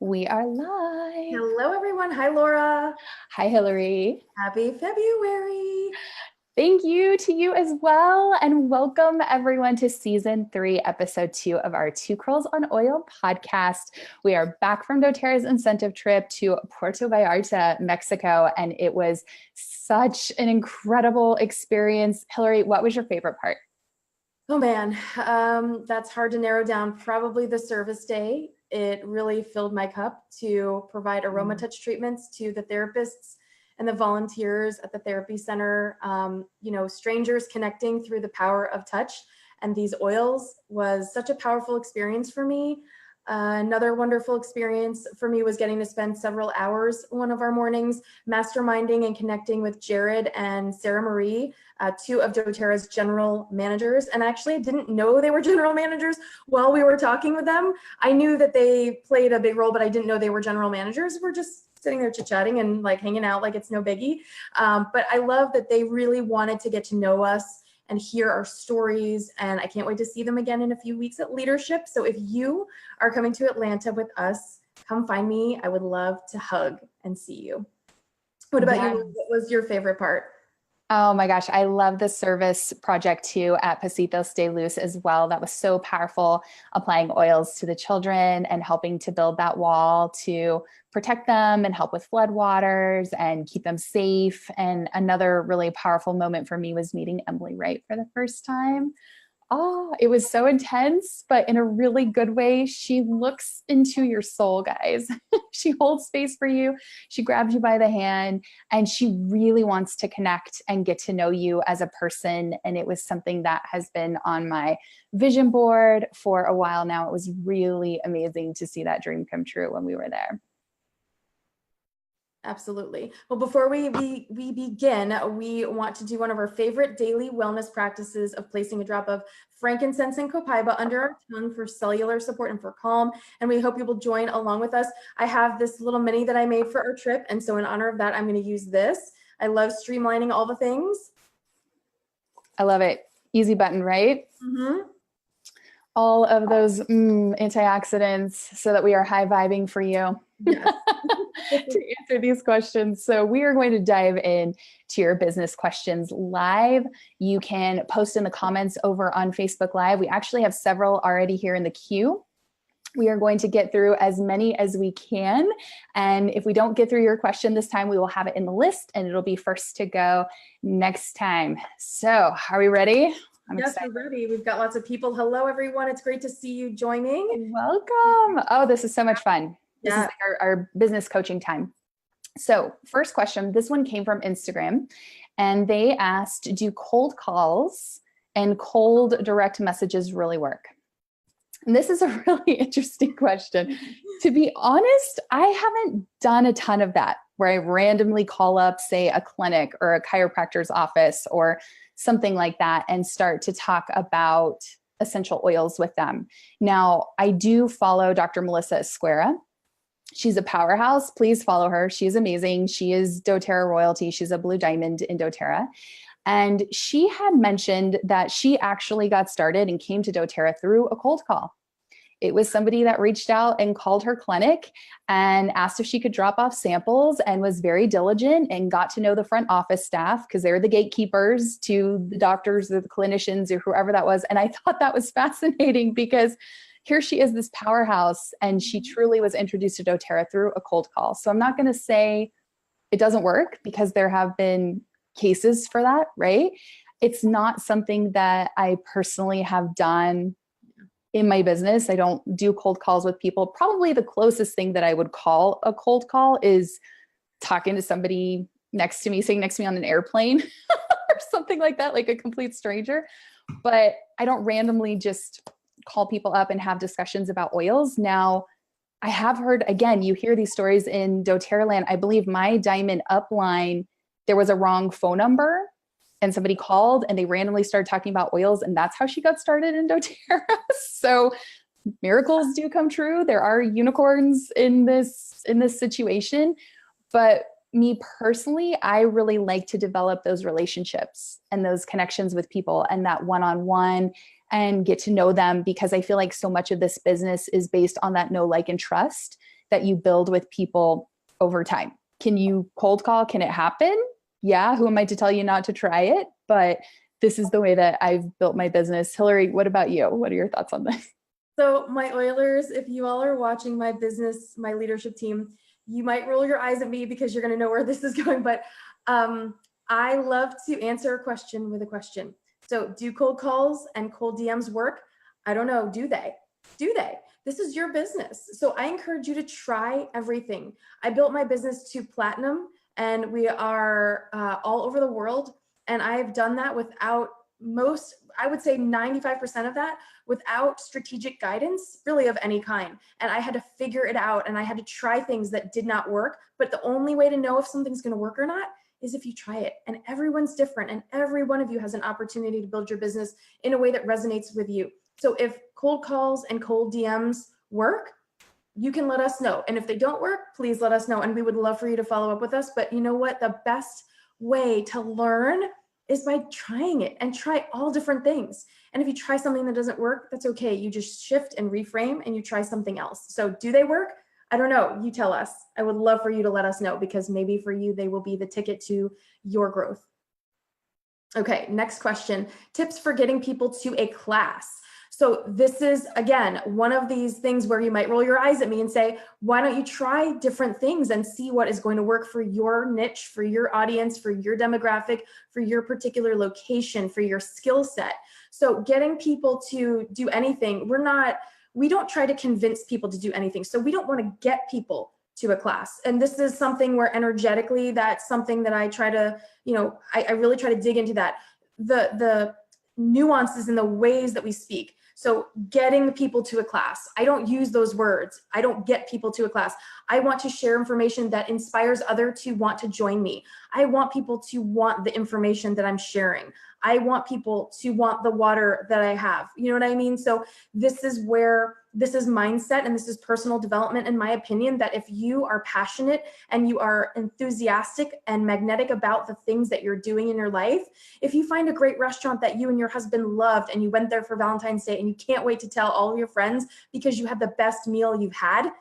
We are live. Hello, everyone. Hi, Laura. Hi, Hillary. Happy February. Thank you to you as well. And welcome everyone to season 3, episode 2 of our Two Curls on Oil podcast. We are back from doTERRA's incentive trip to Puerto Vallarta, Mexico. And it was such an incredible experience. Hillary, what was your favorite part? Oh, man. That's hard to narrow down. Probably the service day. It really filled my cup to provide aroma touch treatments to the therapists and the volunteers at the therapy center. Strangers connecting through the power of touch and these oils was such a powerful experience for me. Another wonderful experience for me was getting to spend several hours one of our mornings masterminding and connecting with Jared and Sarah Marie, two of doTERRA's general managers. And actually, I didn't know they were general managers while we were talking with them. I knew that they played a big role, but I didn't know they were general managers. We're just sitting there chit-chatting and like hanging out like it's no biggie. But I love that they really wanted to get to know us and hear our stories. And I can't wait to see them again in a few weeks at Leadership. So if you are coming to Atlanta with us, come find me. I would love to hug and see you. What about you? What was your favorite part? Oh my gosh, I love the service project too at Pasitos de Luz as well. That was so powerful, applying oils to the children and helping to build that wall to protect them and help with floodwaters and keep them safe. And another really powerful moment for me was meeting Emily Wright for the first time. Oh, it was so intense, but in a really good way. She looks into your soul, guys. She holds space for you. She grabs you by the hand and she really wants to connect and get to know you as a person. And it was something that has been on my vision board for a while now. It was really amazing to see that dream come true when we were there. Absolutely. Well, before we begin, we want to do one of our favorite daily wellness practices of placing a drop of frankincense and copaiba under our tongue for cellular support and for calm. And we hope you will join along with us. I have this little mini that I made for our trip. And so in honor of that, I'm going to use this. I love streamlining all the things. I love it. Easy button, right? Mm-hmm. All of those antioxidants so that we are high vibing for you. Yes. To answer these questions. So we are going to dive in to your business questions live. You can post in the comments over on Facebook Live. We actually have several already here in the queue. We are going to get through as many as we can. And if we don't get through your question this time, we will have it in the list and it'll be first to go next time. So are we ready? Yes, we're ready. We've got lots of people. Hello, everyone. It's great to see you joining. Welcome. Oh, this is so much fun. This is like our business coaching time. So first question, this one came from Instagram and they asked, do cold calls and cold direct messages really work? And this is a really interesting question. To be honest, I haven't done a ton of that where I randomly call up, say, a clinic or a chiropractor's office or something like that and start to talk about essential oils with them. Now, I do follow Dr. Melissa Esquera. She's a powerhouse. Please follow her. She's amazing. She is doTERRA royalty. She's a blue diamond in doTERRA. And she had mentioned that she actually got started and came to doTERRA through a cold call. It was somebody that reached out and called her clinic and asked if she could drop off samples and was very diligent and got to know the front office staff because they're the gatekeepers to the doctors or the clinicians or whoever that was. And I thought that was fascinating because here she is, this powerhouse, and she truly was introduced to doTERRA through a cold call. So I'm not going to say it doesn't work because there have been cases for that, right? It's not something that I personally have done in my business. I don't do cold calls with people. Probably the closest thing that I would call a cold call is talking to somebody next to me, sitting next to me on an airplane or something like that, like a complete stranger. But I don't randomly just call people up and have discussions about oils. Now, I have heard, again, you hear these stories in doTERRA land. I believe my Diamond upline, there was a wrong phone number and somebody called and they randomly started talking about oils, and that's how she got started in doTERRA. So miracles do come true. There are unicorns in this situation, but me personally, I really like to develop those relationships and those connections with people and that one-on-one and get to know them, because I feel like so much of this business is based on that know, like, and trust that you build with people over time. Can you cold call? Can it happen? Yeah. Who am I to tell you not to try it? But this is the way that I've built my business. Hillary, what about you? What are your thoughts on this? So my Oilers, if you all are watching my business, my leadership team, you might roll your eyes at me because you're going to know where this is going. But I love to answer a question with a question. So do cold calls and cold DMs work? I don't know. Do they? Do they? This is your business. So I encourage you to try everything. I built my business to platinum, and we are all over the world. And I've done that without I would say 95% of that without strategic guidance, really of any kind. And I had to figure it out, and I had to try things that did not work. But the only way to know if something's going to work or not is if you try it. And everyone's different, and every one of you has an opportunity to build your business in a way that resonates with you. So if cold calls and cold DMs work, you can let us know. And if they don't work, please let us know. And we would love for you to follow up with us. But you know what? The best way to learn is by trying it, and try all different things. And if you try something that doesn't work, that's okay. You just shift and reframe and you try something else. So do they work? I don't know. You tell us. I would love for you to let us know, because maybe for you, they will be the ticket to your growth. Okay, next question. Tips for getting people to a class. So this is, again, one of these things where you might roll your eyes at me and say, why don't you try different things and see what is going to work for your niche, for your audience, for your demographic, for your particular location, for your skill set. So getting people to do anything, we don't try to convince people to do anything. So we don't want to get people to a class. And this is something where energetically, that's something that I try to, I really try to dig into that. The nuances in the ways that we speak. So getting people to a class, I don't use those words. I don't get people to a class. I want to share information that inspires others to want to join me. I want people to want the information that I'm sharing. I want people to want the water that I have. You know what I mean? So this is mindset, and this is personal development, in my opinion, that if you are passionate and you are enthusiastic and magnetic about the things that you're doing in your life, if you find a great restaurant that you and your husband loved and you went there for Valentine's Day and you can't wait to tell all of your friends because you had the best meal you've had,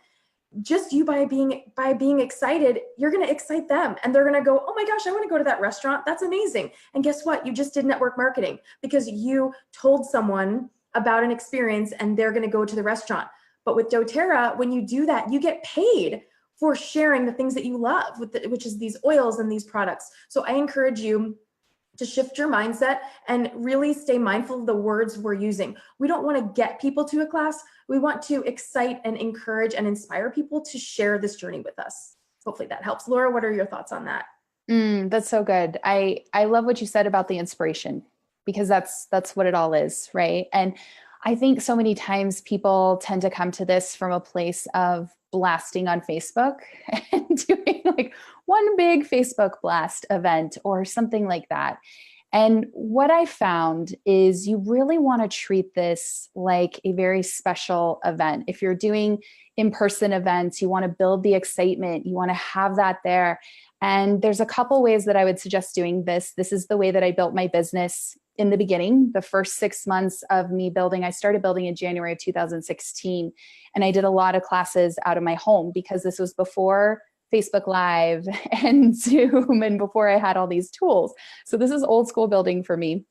just you by being excited, you're going to excite them, and they're going to go, oh my gosh, I want to go to that restaurant. That's amazing. And guess what? You just did network marketing because you told someone about an experience and they're going to go to the restaurant. But with doTERRA, when you do that, you get paid for sharing the things that you love, which is these oils and these products. So I encourage you to shift your mindset and really stay mindful of the words we're using. We don't want to get people to a class. We want to excite and encourage and inspire people to share this journey with us. Hopefully that helps. Laura, what are your thoughts on that? That's so good. I love what you said about the inspiration, because that's what it all is, right? And I think so many times people tend to come to this from a place of blasting on Facebook and doing like one big Facebook blast event or something like that. And what I found is you really want to treat this like a very special event. If you're doing in-person events, you want to build the excitement, you want to have that there. And there's a couple ways that I would suggest doing this. This is the way that I built my business in the beginning. The first 6 months of me building, I started building in January of 2016. And I did a lot of classes out of my home because this was before Facebook Live and Zoom and before I had all these tools. So this is old school building for me.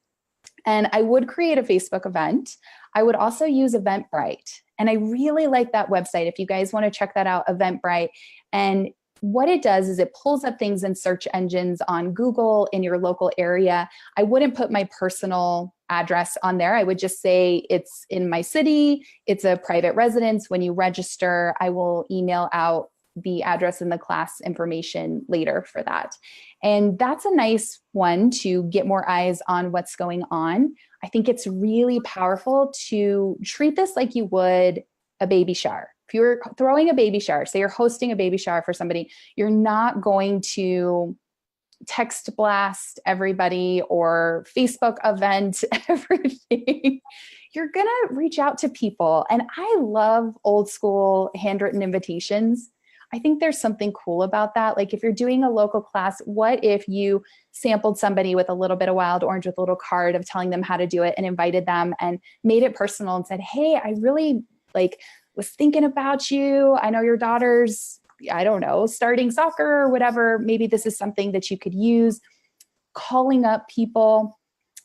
And I would create a Facebook event. I would also use Eventbrite. And I really like that website. If you guys want to check that out, Eventbrite. And what it does is it pulls up things in search engines on Google in your local area. I wouldn't put my personal address on there. I would just say it's in my city. It's a private residence. When you register, I will email out the address and the class information later for that. And that's a nice one to get more eyes on what's going on. I think it's really powerful to treat this like you would a baby shower. If you're throwing a baby shower, say you're hosting a baby shower for somebody, you're not going to text blast everybody or Facebook event everything. You're going to reach out to people. And I love old school handwritten invitations. I think there's something cool about that. Like if you're doing a local class, what if you sampled somebody with a little bit of wild orange with a little card of telling them how to do it and invited them and made it personal and said, hey, I really like was thinking about you. I know your daughter's, I don't know, starting soccer or whatever. Maybe this is something that you could use. Calling up people,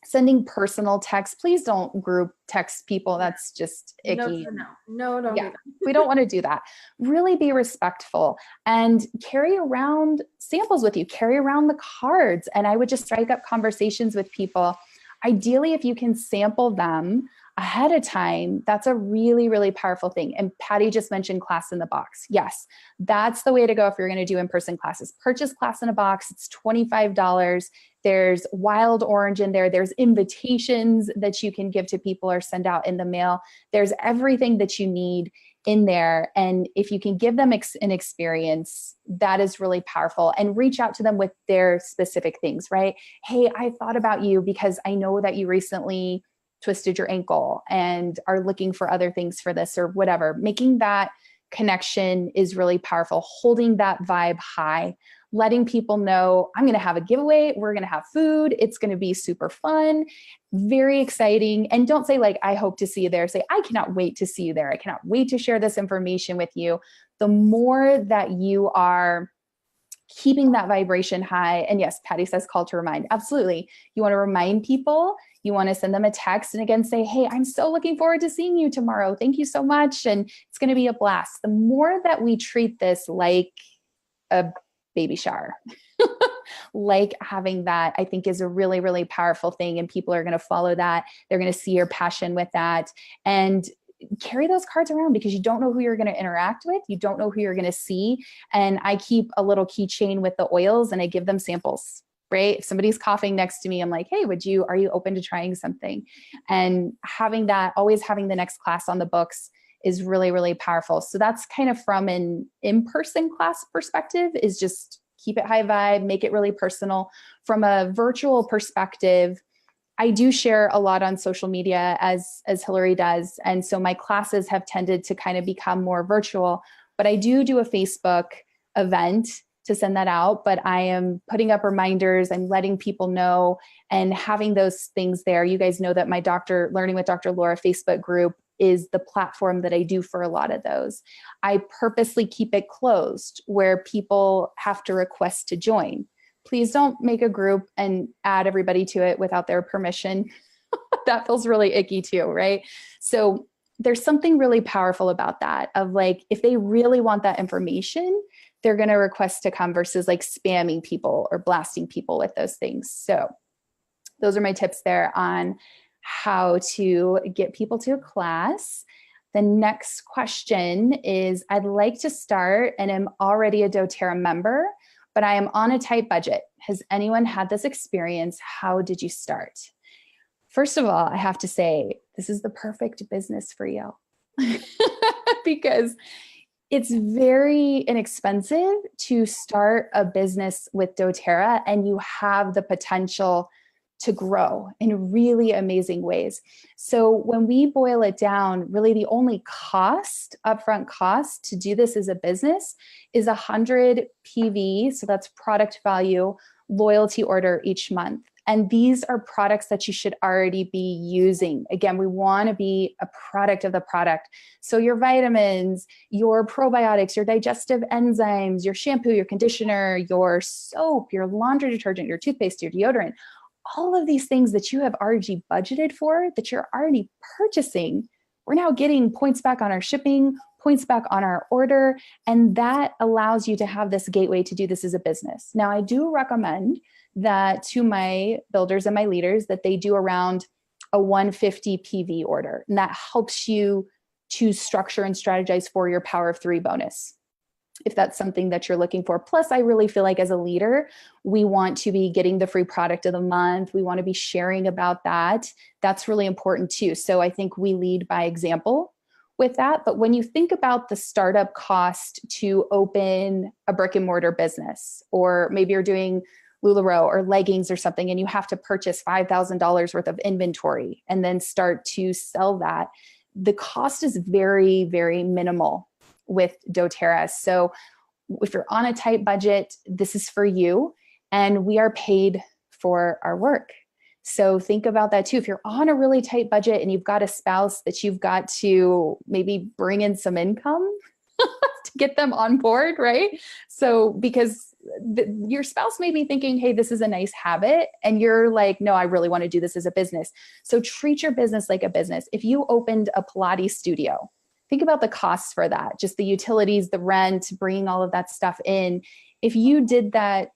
sending personal texts. Please don't group text people. That's just icky. No, don't do that. We don't want to do that. Really be respectful and carry around samples with you, carry around the cards. And I would just strike up conversations with people. Ideally, if you can sample them ahead of time, that's a really, really powerful thing. And Patty just mentioned class in the box. Yes, that's the way to go if you're going to do in-person classes. Purchase class in a box. It's $25. There's wild orange in there. There's invitations that you can give to people or send out in the mail. There's everything that you need in there. And if you can give them an experience, that is really powerful. And reach out to them with their specific things, right? Hey, I thought about you because I know that you recently twisted your ankle and are looking for other things for this or whatever. Making that connection is really powerful. Holding that vibe high, letting people know I'm going to have a giveaway. We're going to have food. It's going to be super fun, very exciting. And don't say like, I hope to see you there. Say, I cannot wait to see you there. I cannot wait to share this information with you. The more that you are keeping that vibration high. And yes, Patty says call to remind. Absolutely. You want to remind people, you want to send them a text and again, say, hey, I'm so looking forward to seeing you tomorrow. Thank you so much. And it's going to be a blast. The more that we treat this like a baby shower, like having that, I think is a really, really powerful thing. And people are going to follow that. They're going to see your passion with that and carry those cards around because you don't know who you're going to interact with. You don't know who you're going to see. And I keep a little keychain with the oils and I give them samples, right? If somebody's coughing next to me, I'm like, hey, are you open to trying something? And having that, always having the next class on the books is really, really powerful. So that's kind of from an in-person class perspective, is just keep it high vibe, make it really personal. From a virtual perspective, I do share a lot on social media as Hillary does. And so my classes have tended to kind of become more virtual, but I do a Facebook event to send that out, but I am putting up reminders. I'm letting people know and having those things there. You guys know that my Learning with Dr. Laura Facebook group is the platform that I do for a lot of those. I purposely keep it closed where people have to request to join. Please don't make a group and add everybody to it without their permission. That feels really icky too, right? So there's something really powerful about that of like, if they really want that information, they're going to request to come versus like spamming people or blasting people with those things. So those are my tips there on how to get people to a class. The next question is, I'd like to start and I'm already a doTERRA member, but I am on a tight budget. Has anyone had this experience? How did you start? First of all, I have to say, this is the perfect business for you because it's very inexpensive to start a business with doTERRA, and you have the potential to grow in really amazing ways. So when we boil it down, really the only upfront cost to do this as a business is 100 PV. So that's product value loyalty order each month. And these are products that you should already be using. Again, we want to be a product of the product. So your vitamins, your probiotics, your digestive enzymes, your shampoo, your conditioner, your soap, your laundry detergent, your toothpaste, your deodorant, all of these things that you have already budgeted for, that you're already purchasing, we're now getting points back on our shipping, points back on our order. And that allows you to have this gateway to do this as a business. Now, I do recommend that to my builders and my leaders that they do around a 150 PV order. And that helps you to structure and strategize for your power of 3 bonus, if that's something that you're looking for. Plus, I really feel like as a leader, we want to be getting the free product of the month. We want to be sharing about that. That's really important too. So I think we lead by example with that. But when you think about the startup cost to open a brick and mortar business, or maybe you're doing LuLaRoe or leggings or something, and you have to purchase $5,000 worth of inventory and then start to sell that, the cost is very, very minimal with doTERRA. So if you're on a tight budget, this is for you, and we are paid for our work. So think about that too. If you're on a really tight budget and you've got a spouse that you've got to maybe bring in some income to get them on board, right? So because your spouse may be thinking, hey, this is a nice habit. And you're like, no, I really want to do this as a business. So treat your business like a business. If you opened a Pilates studio, think about the costs for that, just the utilities, the rent, bringing all of that stuff in. If you did that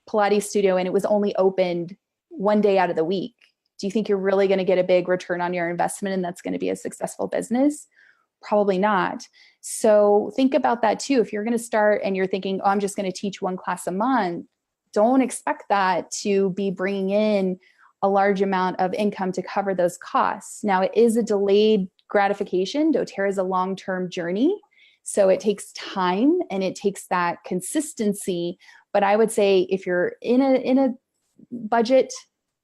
Pilates studio and it was only opened one day out of the week, do you think you're really going to get a big return on your investment and that's going to be a successful business? Probably not. So think about that too. If you're going to start and you're thinking, oh, I'm just going to teach one class a month, don't expect that to be bringing in a large amount of income to cover those costs. Now, it is a delayed gratification. doTERRA is a long-term journey. So it takes time and it takes that consistency. But I would say if you're in a budget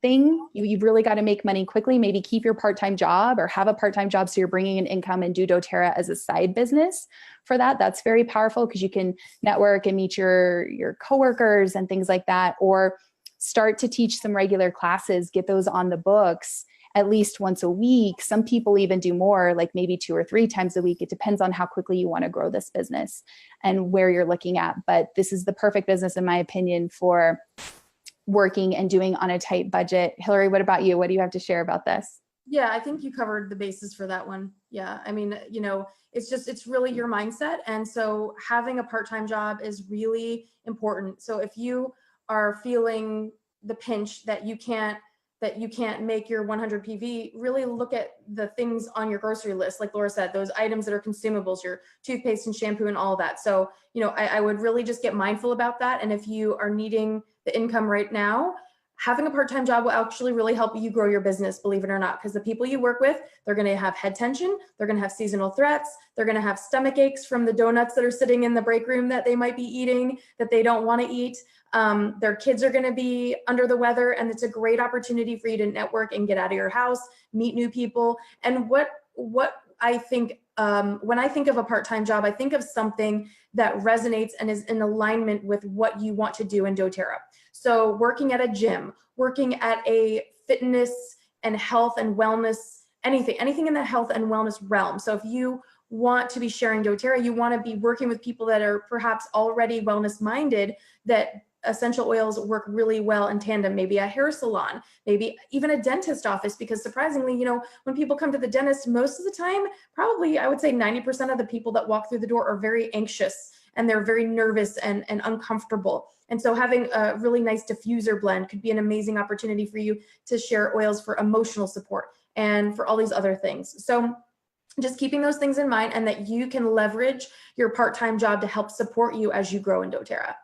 thing, you've really got to make money quickly. Maybe keep your part-time job or have a part-time job so you're bringing in income and do doTERRA as a side business for that. That's very powerful because you can network and meet your coworkers and things like that, or start to teach some regular classes, get those on the books at least once a week. Some people even do more, like maybe 2 or 3 times a week. It depends on how quickly you want to grow this business and where you're looking at. But this is the perfect business, in my opinion, for working and doing on a tight budget. Hillary, what about you? What do you have to share about this? Yeah, I think you covered the basis for that one. Yeah. I mean, it's really your mindset. And so having a part-time job is really important. So if you are feeling the pinch that you can't make your 100 PV, really look at the things on your grocery list. Like Laura said, those items that are consumables, your toothpaste and shampoo and all that. So, I would really just get mindful about that. And if you are needing the income right now, having a part-time job will actually really help you grow your business, believe it or not, because the people you work with, they're going to have head tension. They're going to have seasonal threats. They're going to have stomach aches from the donuts that are sitting in the break room that they might be eating that they don't want to eat. Their kids are going to be under the weather, and it's a great opportunity for you to network and get out of your house, meet new people. And what I think, when I think of a part-time job, I think of something that resonates and is in alignment with what you want to do in doTERRA. So working at a gym, working at a fitness and health and wellness, anything in the health and wellness realm. So if you want to be sharing doTERRA, you want to be working with people that are perhaps already wellness minded, that essential oils work really well in tandem, maybe a hair salon, maybe even a dentist office, because surprisingly, when people come to the dentist, most of the time, probably I would say 90% of the people that walk through the door are very anxious and they're very nervous and uncomfortable. And so having a really nice diffuser blend could be an amazing opportunity for you to share oils for emotional support and for all these other things. So just keeping those things in mind, and that you can leverage your part-time job to help support you as you grow in doTERRA.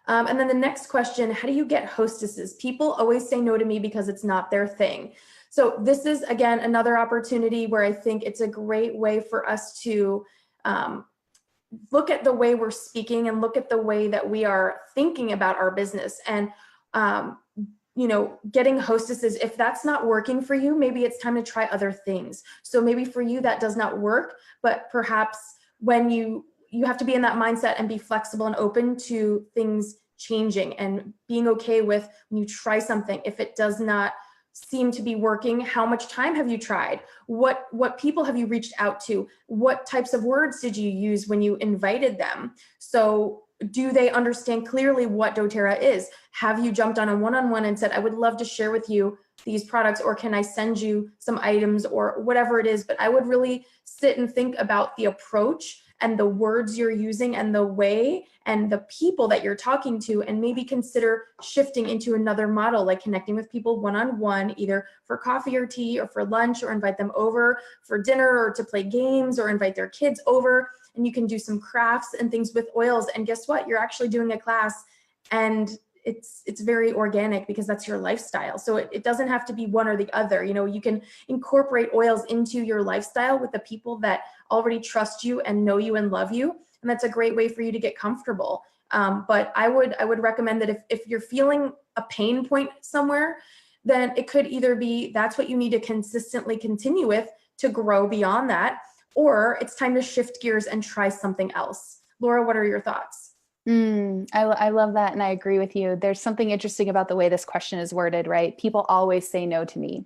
And then the next question, how do you get hostesses? People always say no to me because it's not their thing. So this is, again, another opportunity where I think it's a great way for us to look at the way we're speaking and look at the way that we are thinking about our business. And, getting hostesses, if that's not working for you, maybe it's time to try other things. So maybe for you that does not work, but perhaps when you have to be in that mindset and be flexible and open to things changing and being okay with when you try something, if it does not seem to be working, how much time have you tried? What people have you reached out to? What types of words did you use when you invited them? So do they understand clearly what doTERRA is? Have you jumped on a one-on-one and said, I would love to share with you these products, or can I send you some items, or whatever it is? But I would really sit and think about the approach and the words you're using and the way and the people that you're talking to, and maybe consider shifting into another model, like connecting with people one-on-one, either for coffee or tea or for lunch, or invite them over for dinner or to play games, or invite their kids over, and you can do some crafts and things with oils. And guess what? You're actually doing a class, and it's very organic because that's your lifestyle. So it doesn't have to be one or the other. You can incorporate oils into your lifestyle with the people that already trust you and know you and love you. And that's a great way for you to get comfortable. But I would recommend that if you're feeling a pain point somewhere, then it could either be that's what you need to consistently continue with to grow beyond that, or it's time to shift gears and try something else. Laura, what are your thoughts? I love that. And I agree with you. There's something interesting about the way this question is worded, right? People always say no to me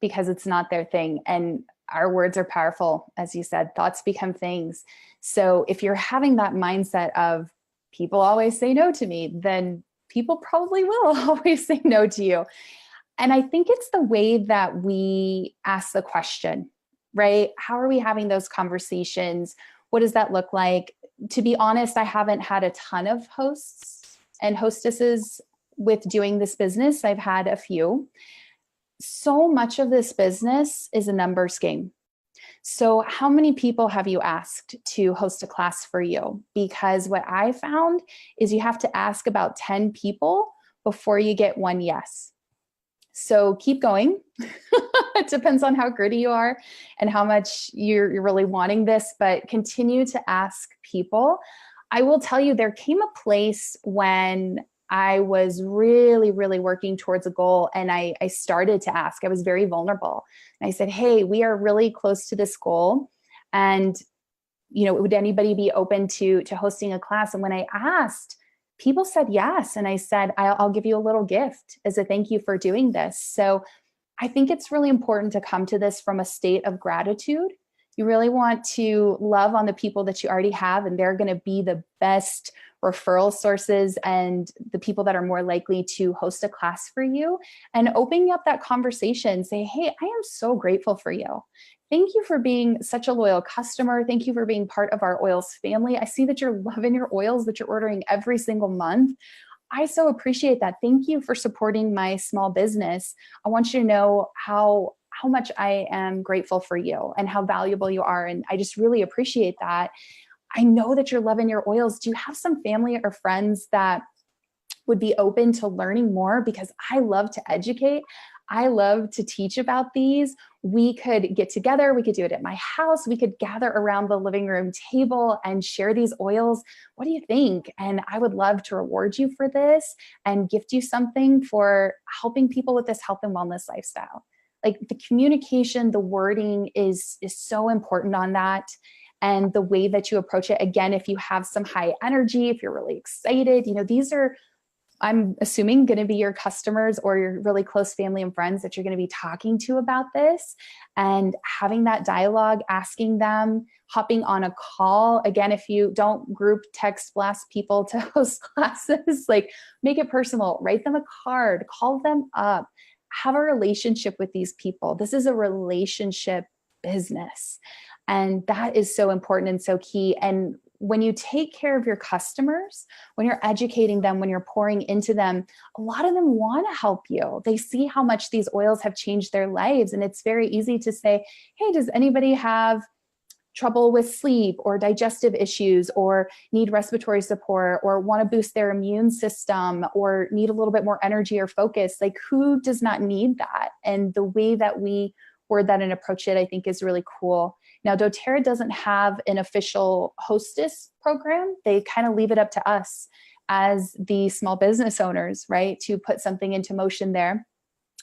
because it's not their thing. And our words are powerful. As you said, thoughts become things. So if you're having that mindset of people always say no to me, then people probably will always say no to you. And I think it's the way that we ask the question, right? How are we having those conversations? What does that look like? To be honest, I haven't had a ton of hosts and hostesses with doing this business. I've had a few. So much of this business is a numbers game. So how many people have you asked to host a class for you? Because what I found is you have to ask about 10 people before you get one yes. So keep going. It depends on how gritty you are and how much you're really wanting this, but continue to ask people. I will tell you, there came a place when I was really, really working towards a goal and I started to ask. I was very vulnerable. And I said, hey, we are really close to this goal. And, would anybody be open to hosting a class? And when I asked, people said yes. And I said, I'll give you a little gift as a thank you for doing this. So I think it's really important to come to this from a state of gratitude. You really want to love on the people that you already have, and they're going to be the best referral sources and the people that are more likely to host a class for you. And opening up that conversation, say, hey, I am so grateful for you. Thank you for being such a loyal customer. Thank you for being part of our oils family. I see that you're loving your oils that you're ordering every single month. I so appreciate that. Thank you for supporting my small business. I want you to know how much I am grateful for you and how valuable you are. And I just really appreciate that. I know that you're loving your oils. Do you have some family or friends that would be open to learning more? Because I love to educate. I love to teach about these. We could get together. We could do it at my house. We could gather around the living room table and share these oils. What do you think? And I would love to reward you for this and gift you something for helping people with this health and wellness lifestyle. Like the communication, the wording is so important on that. And the way that you approach it, again, if you have some high energy, if you're really excited, these are, I'm assuming, going to be your customers or your really close family and friends that you're going to be talking to about this, and having that dialogue, asking them, hopping on a call. Again, if you don't group text blast people to host classes, like make it personal, write them a card, call them up, have a relationship with these people. This is a relationship business. And that is so important and so key. And when you take care of your customers, when you're educating them, when you're pouring into them, a lot of them want to help you. They see how much these oils have changed their lives. And it's very easy to say, hey, does anybody have trouble with sleep or digestive issues or need respiratory support or want to boost their immune system or need a little bit more energy or focus? Like, who does not need that? And the way that we word that and approach it, I think, is really cool. Now, doTERRA doesn't have an official hostess program. They kind of leave it up to us as the small business owners, right, to put something into motion there.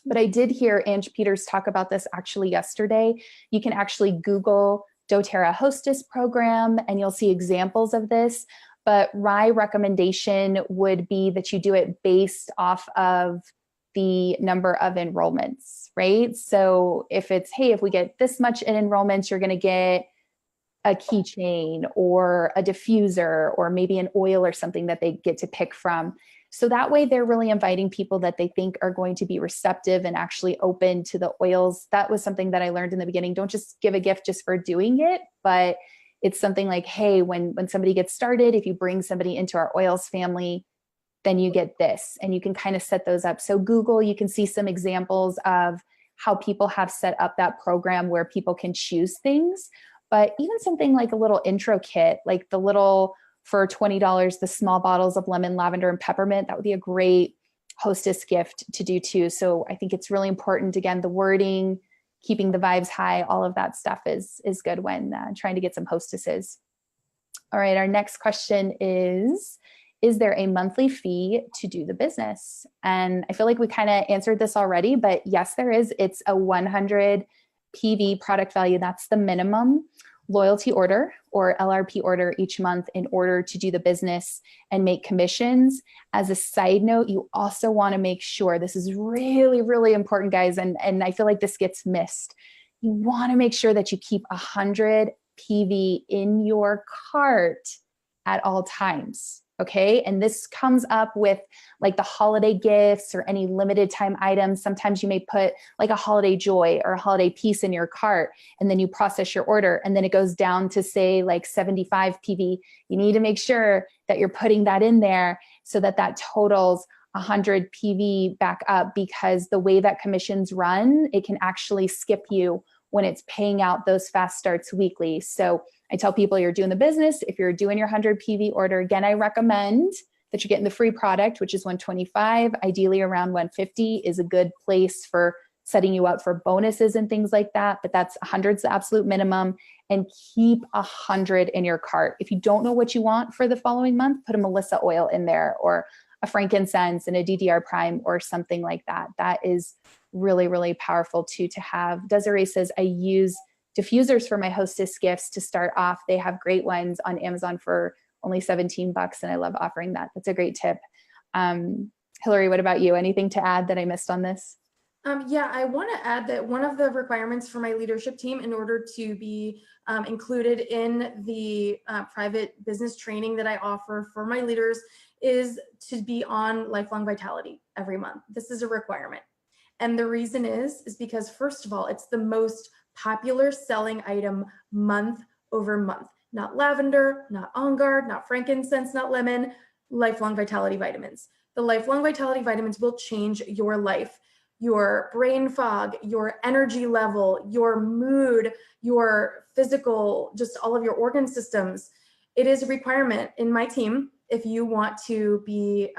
But I did hear Ange Peters talk about this actually yesterday. You can actually Google doTERRA hostess program and you'll see examples of this. But my recommendation would be that you do it based off of the number of enrollments, right? So if it's, hey, if we get this much in enrollments, you're going to get a keychain or a diffuser or maybe an oil or something that they get to pick from. So that way they're really inviting people that they think are going to be receptive and actually open to the oils. That was something that I learned in the beginning. Don't just give a gift just for doing it, but it's something like, hey, when somebody gets started, if you bring somebody into our oils family, then you get this, and you can kind of set those up. So Google, you can see some examples of how people have set up that program where people can choose things. But even something like a little intro kit, like the little, for $20, the small bottles of lemon, lavender, and peppermint, that would be a great hostess gift to do too. So I think it's really important. Again, the wording, keeping the vibes high, all of that stuff is good when trying to get some hostesses. All right, our next question is there a monthly fee to do the business? And I feel like we kind of answered this already, but yes, there is. It's a 100 PV product value. That's the minimum. loyalty order or LRP order each month in order to do the business and make commissions. As a side note, you also want to make sure, this is really, really important, guys, and I feel like this gets missed. You want to make sure that you keep 100 PV in your cart at all times. Okay. And this comes up with like the holiday gifts or any limited time items. Sometimes you may put like a holiday joy or a holiday piece in your cart, and then you process your order and then it goes down to say like 75 PV. You need to make sure that you're putting that in there so that that totals 100 PV back up, because the way that commissions run, it can actually skip you when it's paying out those fast starts weekly. So I tell people, you're doing the business, if you're doing your 100 PV order, again, I recommend that you're getting the free product, which is 125, ideally around 150 is a good place for setting you up for bonuses and things like that. But that's 100's the absolute minimum, and keep 100 in your cart. If you don't know what you want for the following month, put a Melissa oil in there or a frankincense and a DDR prime or something like that. That is really, really powerful too to have. Desiree says, I use diffusers for my hostess gifts to start off. They have great ones on Amazon for only $17, and I love offering that. That's a great tip. Hillary, what about you? Anything to add that I missed on this? Yeah, I want to add that one of the requirements for my leadership team in order to be included in the private business training that I offer for my leaders is to be on Lifelong Vitality every month. This is a requirement. And the reason is because, first of all, it's the most popular selling item month over month. Not lavender, not On Guard, not frankincense, not lemon, Lifelong Vitality vitamins. The Lifelong Vitality vitamins will change your life, your brain fog, your energy level, your mood, your physical, just all of your organ systems. It is a requirement in my team, if you want to be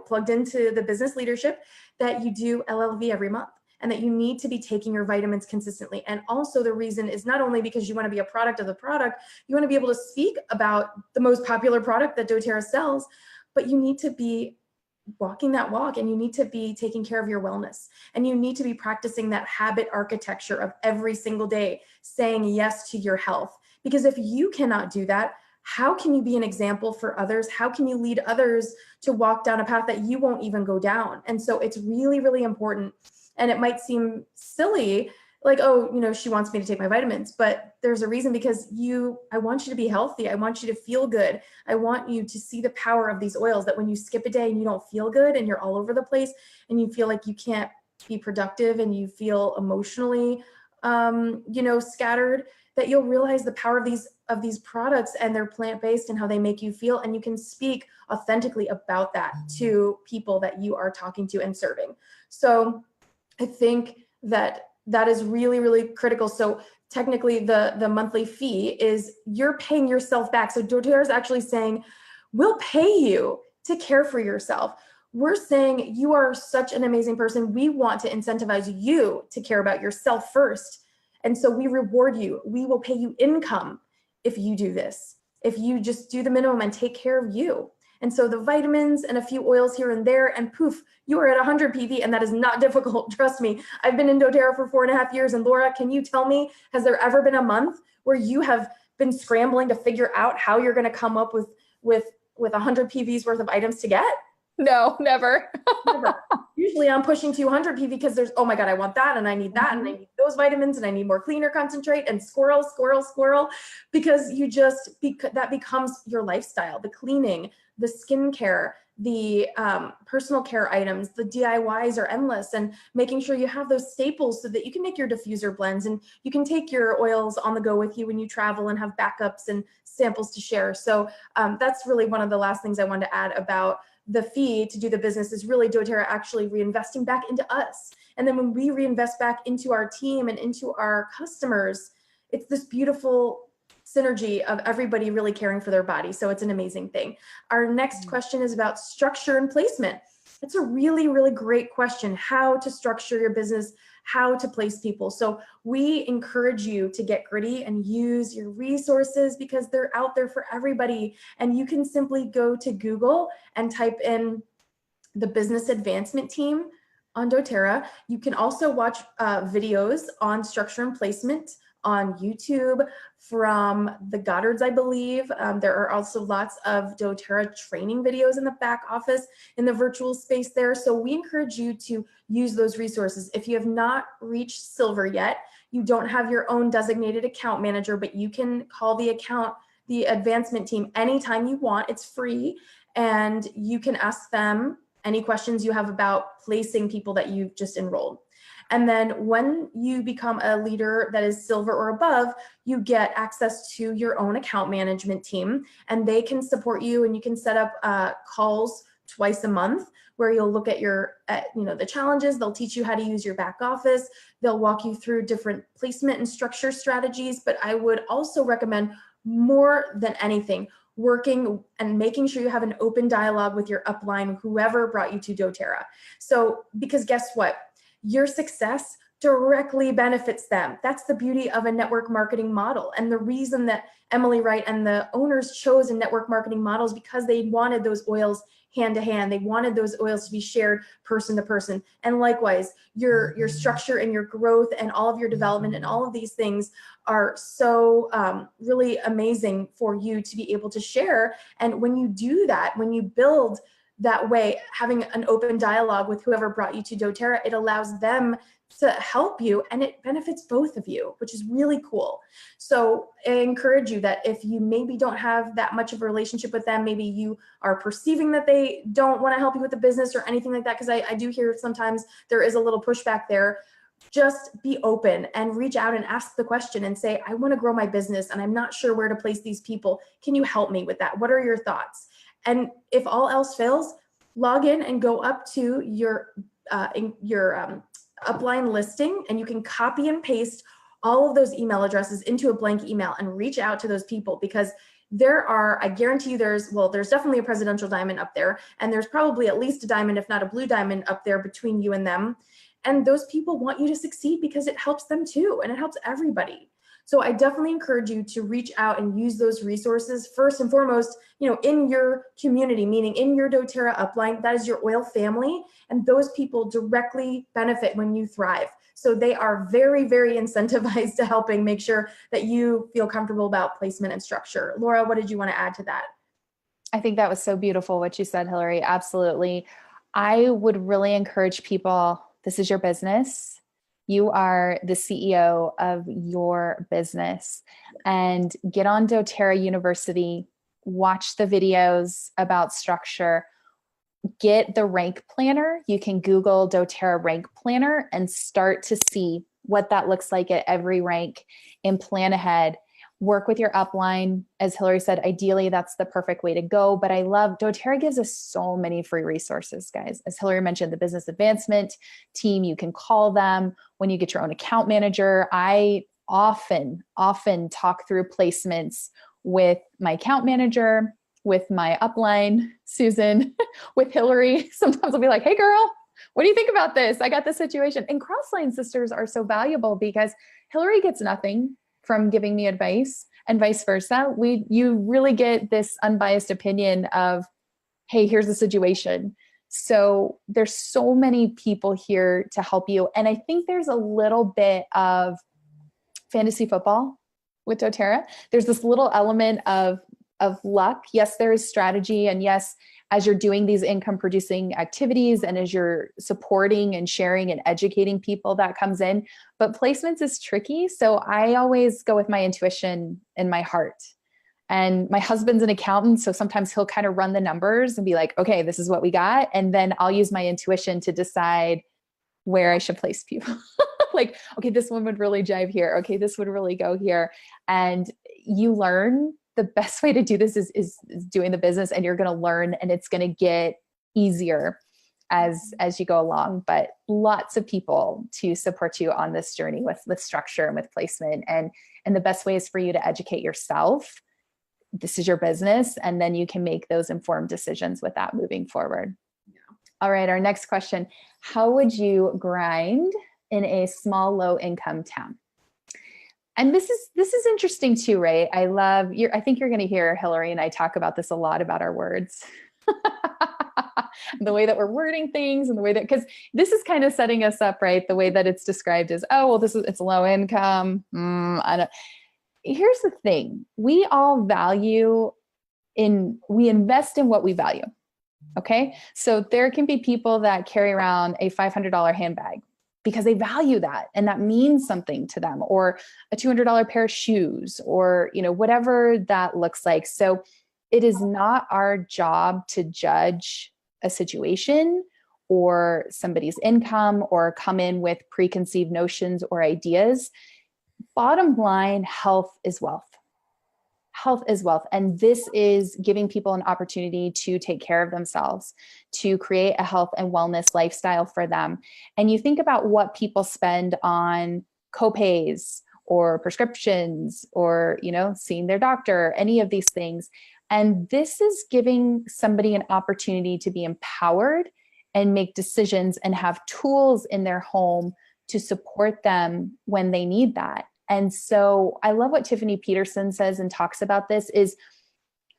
plugged into the business leadership, that you do LLV every month, and that you need to be taking your vitamins consistently. And also the reason is not only because you want to be a product of the product, you want to be able to speak about the most popular product that doTERRA sells, but you need to be walking that walk, and you need to be taking care of your wellness, and you need to be practicing that habit architecture of every single day saying yes to your health. Because if you cannot do that, how can you be an example for others? How can you lead others to walk down a path that you won't even go down? And so it's really, really important. And it might seem silly, like, oh, she wants me to take my vitamins, but there's a reason, because I want you to be healthy. I want you to feel good. I want you to see the power of these oils, that when you skip a day and you don't feel good and you're all over the place and you feel like you can't be productive and you feel emotionally, scattered, that you'll realize the power of these products, and they're plant-based, and how they make you feel. And you can speak authentically about that to people that you are talking to and serving. So I think that is really, really critical. So technically the monthly fee is you're paying yourself back. So doTERRA is actually saying, we'll pay you to care for yourself. We're saying you are such an amazing person. We want to incentivize you to care about yourself first. And so we reward you. We will pay you income if you do this, if you just do the minimum and take care of you. And so the vitamins and a few oils here and there, and poof, you are at 100 PV, and that is not difficult. Trust me. I've been in doTERRA for 4.5 years. And Laura, can you tell me, has there ever been a month where you have been scrambling to figure out how you're going to come up with 100 PVs worth of items to get? No, never. Never. Usually I'm pushing 200 PV because there's, oh my God, I want that, and I need that, and I need those vitamins, and I need more cleaner concentrate, and squirrel, because that becomes your lifestyle. The cleaning, the skincare, the personal care items, the DIYs are endless, and making sure you have those staples so that you can make your diffuser blends, and you can take your oils on the go with you when you travel and have backups and samples to share. So that's really one of the last things I wanted to add about the fee to do the business, is really doTERRA actually reinvesting back into us. And then when we reinvest back into our team and into our customers, it's this beautiful synergy of everybody really caring for their body. So it's an amazing thing. Our next question is about structure and placement. It's a really, really great question, how to structure your business, how to place people. So we encourage you to get gritty and use your resources, because they're out there for everybody. And you can simply go to Google and type in the business advancement team on doTERRA. You can also watch videos on structure and placement on YouTube from the Goddards, I believe. There are also lots of doTERRA training videos in the back office in the virtual space there. So we encourage you to use those resources. If you have not reached silver yet, you don't have your own designated account manager, but you can call the advancement team anytime you want. It's free, and you can ask them any questions you have about placing people that you've just enrolled. And then when you become a leader that is silver or above, you get access to your own account management team, and they can support you, and you can set up calls twice a month where you'll look at the challenges. They'll teach you how to use your back office. They'll walk you through different placement and structure strategies. But I would also recommend, more than anything, working and making sure you have an open dialogue with your upline, whoever brought you to doTERRA. So, because guess what? Your success directly benefits them. That's the beauty of a network marketing model. And the reason that Emily Wright and the owners chose a network marketing model is because they wanted those oils hand to hand. They wanted those oils to be shared person to person. And likewise, your structure and your growth and all of your development and all of these things are so really amazing for you to be able to share. And when you do that, when you build that way, having an open dialogue with whoever brought you to doTERRA, it allows them to help you, and it benefits both of you, which is really cool. So I encourage you that if you maybe don't have that much of a relationship with them, maybe you are perceiving that they don't want to help you with the business or anything like that, because I do hear sometimes there is a little pushback there. Just be open and reach out and ask the question and say, I want to grow my business and I'm not sure where to place these people. Can you help me with that? What are your thoughts? And if all else fails, log in and go up to your upline listing, and you can copy and paste all of those email addresses into a blank email and reach out to those people, because there are, I guarantee you there's definitely a presidential diamond up there, and there's probably at least a diamond, if not a blue diamond, up there between you and them. And those people want you to succeed because it helps them too, and it helps everybody. So I definitely encourage you to reach out and use those resources first and foremost, in your community, meaning in your doTERRA upline. That is your oil family, and those people directly benefit when you thrive. So they are very, very incentivized to helping make sure that you feel comfortable about placement and structure. Laura, what did you want to add to that? I think that was so beautiful what you said, Hillary. Absolutely. I would really encourage people, this is your business. You are the CEO of your business, and get on doTERRA University, watch the videos about structure, get the rank planner. You can Google doTERRA rank planner and start to see what that looks like at every rank and plan ahead. Work with your upline. As Hillary said, ideally that's the perfect way to go. But I love doTERRA gives us so many free resources, guys. As Hillary mentioned, the business advancement team, you can call them when you get your own account manager. I often talk through placements with my account manager, with my upline, Susan, with Hillary. Sometimes I'll be like, hey girl, what do you think about this? I got this situation. And cross-line sisters are so valuable because Hillary gets nothing from giving me advice, and vice versa. You really get this unbiased opinion of, hey, here's the situation. So there's so many people here to help you. And I think there's a little bit of fantasy football with doTERRA. There's this little element of luck. Yes, there is strategy. And yes, as you're doing these income producing activities and as you're supporting and sharing and educating people, that comes in. But placements is tricky. So I always go with my intuition and my heart. And my husband's an accountant, so sometimes he'll kind of run the numbers and be like, okay, this is what we got. And then I'll use my intuition to decide where I should place people. Like, okay, this one would really jive here. Okay, this would really go here. And you learn. The best way to do this is doing the business, and you're going to learn, and it's going to get easier as you go along. But lots of people to support you on this journey with structure and with placement. And the best way is for you to educate yourself. This is your business, and then you can make those informed decisions with that moving forward. Yeah. All right. Our next question: how would you grind in a small, low income town? And this is interesting too, right? I think you're going to hear Hillary and I talk about this a lot, about our words. the way that we're wording things and the way that, because this is kind of setting us up, right? The way that it's described is, oh, well, it's low income. I don't. Here's the thing. We all we invest in what we value. Okay. So there can be people that carry around a $500 handbag because they value that and that means something to them, or a $200 pair of shoes, or, whatever that looks like. So it is not our job to judge a situation or somebody's income or come in with preconceived notions or ideas. Bottom line, health is wealth. Health is wealth. And this is giving people an opportunity to take care of themselves, to create a health and wellness lifestyle for them. And you think about what people spend on copays or prescriptions or, seeing their doctor, any of these things. And this is giving somebody an opportunity to be empowered and make decisions and have tools in their home to support them when they need that. And so I love what Tiffany Peterson says and talks about this is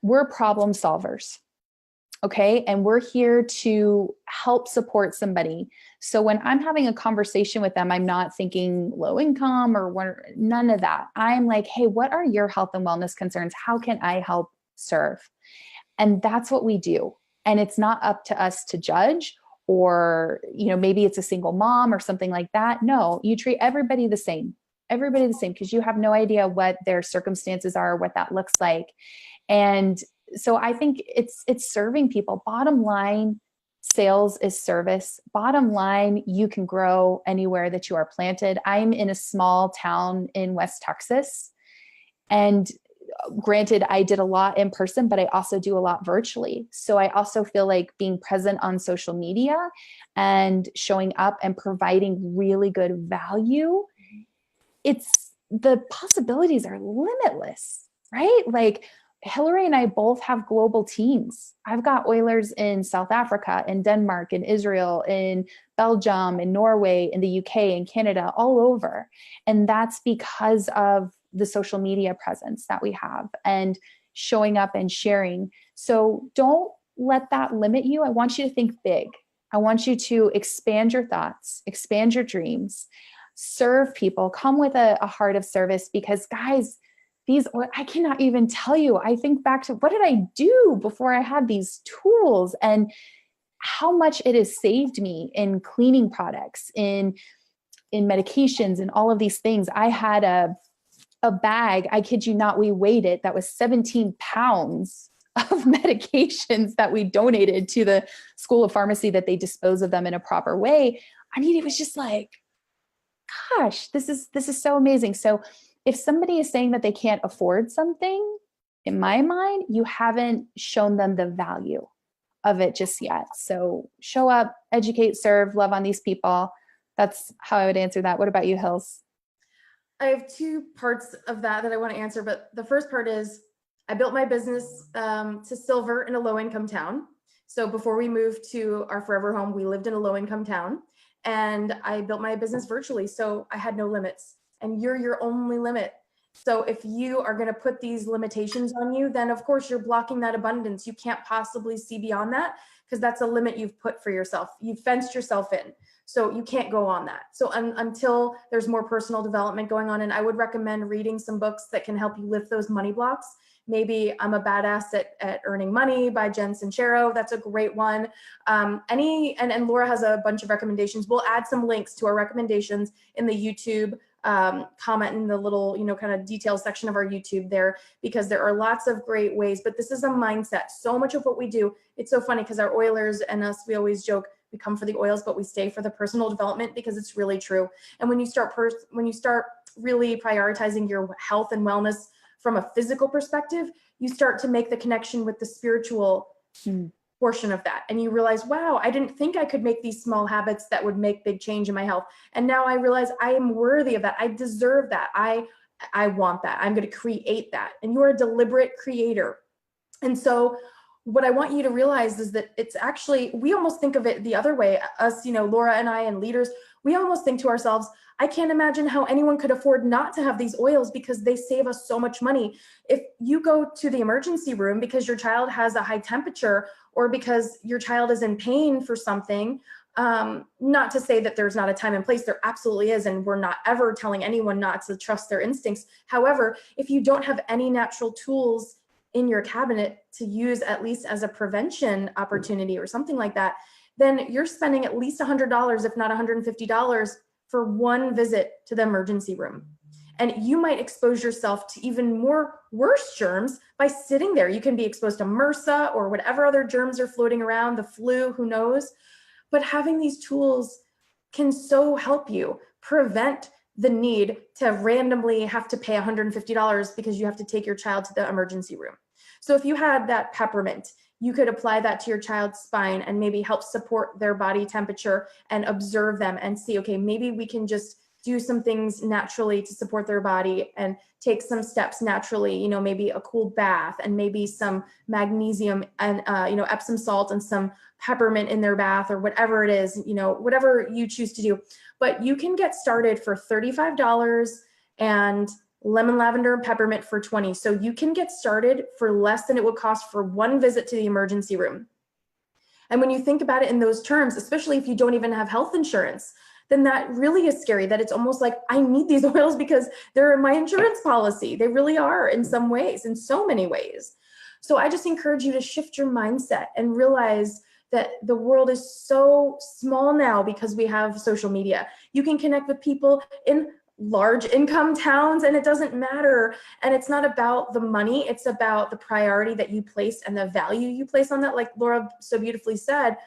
we're problem solvers. Okay. And we're here to help support somebody. So when I'm having a conversation with them, I'm not thinking low income or none of that. I'm like, hey, what are your health and wellness concerns? How can I help serve? And that's what we do. And it's not up to us to judge, or, maybe it's a single mom or something like that. No, you treat everybody the same. Everybody the same, because you have no idea what their circumstances are, what that looks like. And so I think it's serving people. Bottom line, sales is service. Bottom line, you can grow anywhere that you are planted. I'm in a small town in West Texas. And granted, I did a lot in person, but I also do a lot virtually. So I also feel like being present on social media and showing up and providing really good value, the possibilities are limitless, right? Like Hillary and I both have global teams. I've got Oilers in South Africa, in Denmark, in Israel, in Belgium, in Norway, in the UK, in Canada, all over. And that's because of the social media presence that we have and showing up and sharing. So don't let that limit you. I want you to think big. I want you to expand your thoughts, expand your dreams, serve people, come with a heart of service, because guys, I cannot even tell you. I think back to what did I do before I had these tools and how much it has saved me in cleaning products, in medications, and all of these things. I had a bag, I kid you not, we weighed it, that was 17 pounds of medications that we donated to the School of Pharmacy that they dispose of them in a proper way. I mean, it was just like, gosh, this is so amazing. So if somebody is saying that they can't afford something, in my mind, you haven't shown them the value of it just yet. So show up, educate, serve, love on these people. That's how I would answer that. What about you, Hills? I have two parts of that I want to answer, but the first part is I built my business to silver in a low-income town. So before we moved to our forever home, we lived in a low-income town, and I built my business virtually. So I had no limits, and you're your only limit. So if you are going to put these limitations on you, then of course you're blocking that abundance. You can't possibly see beyond that, because that's a limit you've put for yourself. You've fenced yourself in. So you can't go on that. So until there's more personal development going on, and I would recommend reading some books that can help you lift those money blocks. Maybe I'm a Badass at Earning Money by Jen Sincero. That's a great one. And Laura has a bunch of recommendations. We'll add some links to our recommendations in the YouTube comment in the little, kind of detail section of our YouTube there, because there are lots of great ways, but this is a mindset. So much of what we do, it's so funny because our Oilers and us, we always joke, we come for the oils, but we stay for the personal development, because it's really true. And when you start really prioritizing your health and wellness from a physical perspective, you start to make the connection with the spiritual portion of that. And you realize, wow, I didn't think I could make these small habits that would make big change in my health. And now I realize I am worthy of that. I deserve that. I want that. I'm going to create that. And you're a deliberate creator. And so what I want you to realize is that it's actually, we almost think of it the other way. Us, Laura and I and leaders, we almost think to ourselves, I can't imagine how anyone could afford not to have these oils because they save us so much money. If you go to the emergency room because your child has a high temperature or because your child is in pain for something, not to say that there's not a time and place, there absolutely is. And we're not ever telling anyone not to trust their instincts. However, if you don't have any natural tools in your cabinet to use at least as a prevention opportunity or something like that, then you're spending at least $100, if not $150 for one visit to the emergency room. And you might expose yourself to even more worse germs by sitting there. You can be exposed to MRSA or whatever other germs are floating around, the flu, who knows? But having these tools can so help you prevent the need to randomly have to pay $150 because you have to take your child to the emergency room. So if you had that peppermint, you could apply that to your child's spine and maybe help support their body temperature and observe them and see, okay, maybe we can just do some things naturally to support their body and take some steps naturally, you know, maybe a cool bath and maybe some magnesium and, you know, Epsom salt and some peppermint in their bath or whatever it is, you know, whatever you choose to do. But you can get started for $35 and lemon, lavender, and peppermint for $20. So you can get started for less than it would cost for one visit to the emergency room. And when you think about it in those terms, especially if you don't even have health insurance, then that really is scary, that it's almost like I need these oils because they're in my insurance policy. They really are in some ways, in so many ways. So I just encourage you to shift your mindset and realize that the world is so small now because we have social media. You can connect with people in large income towns and it doesn't matter. And it's not about the money, it's about the priority that you place and the value you place on that, like Laura so beautifully said.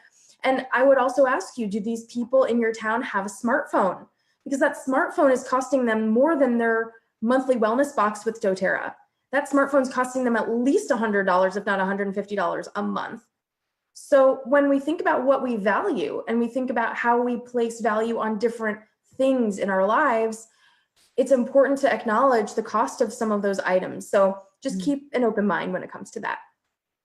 And I would also ask you, do these people in your town have a smartphone? Because that smartphone is costing them more than their monthly wellness box with doTERRA. That smartphone's costing them at least $100, if not $150 a month. So when we think about what we value and we think about how we place value on different things in our lives, it's important to acknowledge the cost of some of those items. So just keep an open mind when it comes to that.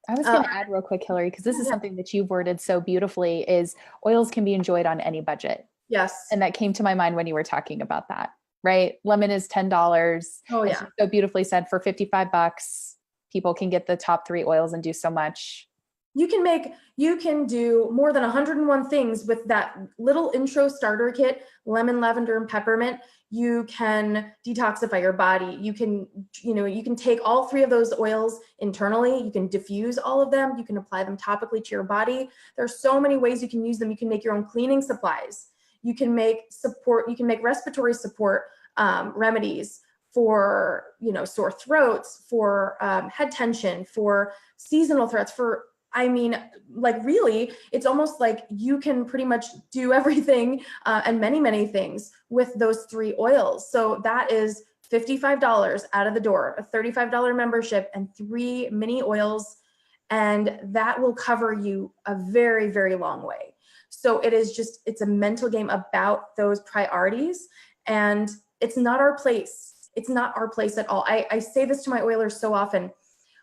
I was going to add real quick, Hillary, because this is something that you've worded so beautifully, is oils can be enjoyed on any budget. Yes. And that came to my mind when you were talking about that, right? Lemon is $10. Oh yeah. So beautifully said, for $55, people can get the top 3 oils and do so much. You can do more than 101 things with that little intro starter kit, lemon, lavender, and peppermint. You can detoxify your body. You can take all 3 of those oils internally. You can diffuse all of them. You can apply them topically to your body. There are so many ways you can use them. You can make your own cleaning supplies. You can make respiratory support remedies for, sore throats, for head tension, for seasonal threats, really, it's almost like you can pretty much do everything and many, many things with those 3 oils. So that is $55 out of the door, a $35 membership and 3 mini oils. And that will cover you a very, very long way. So it's a mental game about those priorities. And it's not our place. It's not our place at all. I say this to my oilers so often.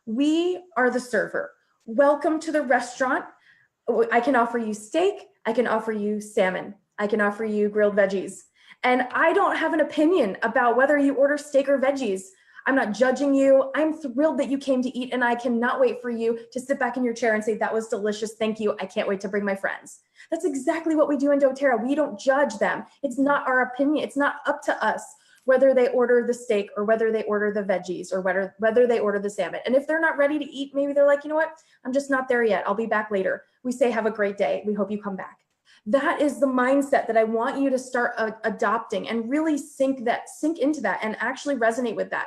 We are the server. Welcome to the restaurant. I can offer you steak. I can offer you salmon. I can offer you grilled veggies. And I don't have an opinion about whether you order steak or veggies. I'm not judging you. I'm thrilled that you came to eat, and I cannot wait for you to sit back in your chair and say, that was delicious. Thank you. I can't wait to bring my friends. That's exactly what we do in doTERRA. We don't judge them. It's not our opinion. It's not up to us whether they order the steak or whether they order the veggies or whether they order the salmon. And if they're not ready to eat, maybe they're like, you know what? I'm just not there yet. I'll be back later. We say, have a great day. We hope you come back. That is the mindset that I want you to start adopting and really sink into that and actually resonate with that.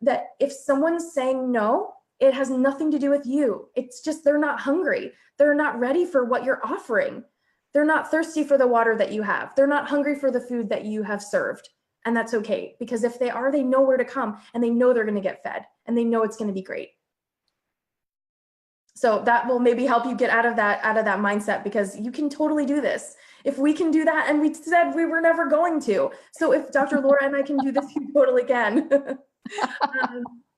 That if someone's saying no, it has nothing to do with you. It's just they're not hungry. They're not ready for what you're offering. They're not thirsty for the water that you have. They're not hungry for the food that you have served. And that's okay, because if they are, they know where to come and they know they're going to get fed and they know it's going to be great. So that will maybe help you get out of that mindset, because you can totally do this. If we can do that, and we said we were never going to. So if Dr. Laura and I can do this, you totally can.